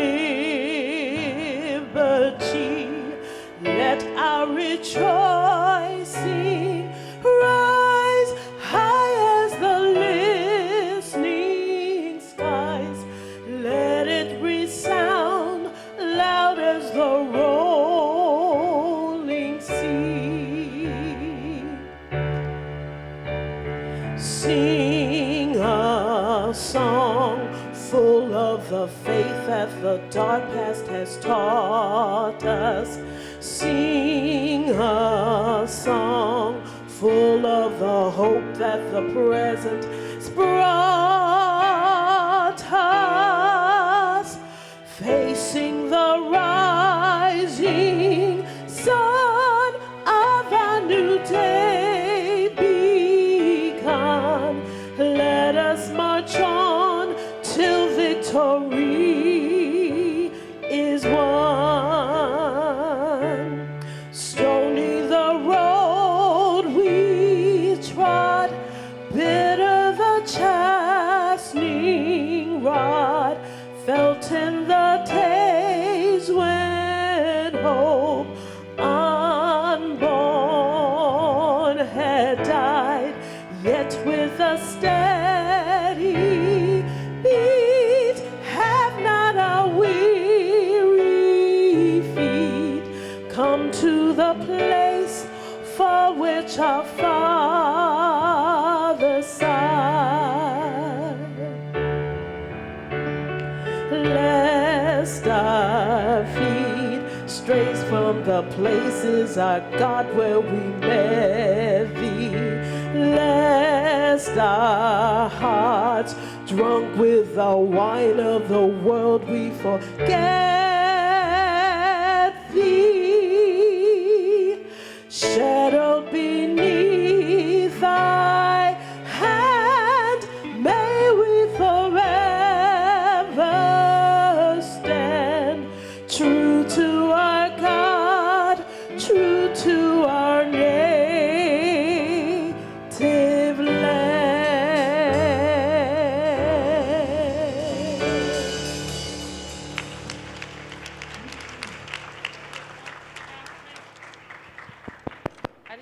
Let our rejoicing rise high as the listening skies. Let it resound loud as the rolling sea. Sing a song full of the faith that the dark past has taught us. Sing a song full of the hope that the present has brought us. Facing the rising sun of a new day begun. Let us march on till victory is won. Stony the road we trod, bitter the chastening rod, felt in the days when hope unborn had died, yet with a steady beat have not our weary feet come to the place for which our Father sighed. Lest our feet strays from the places, our God, where we met thee. Lest our hearts, drunk with the wine of the world, we forget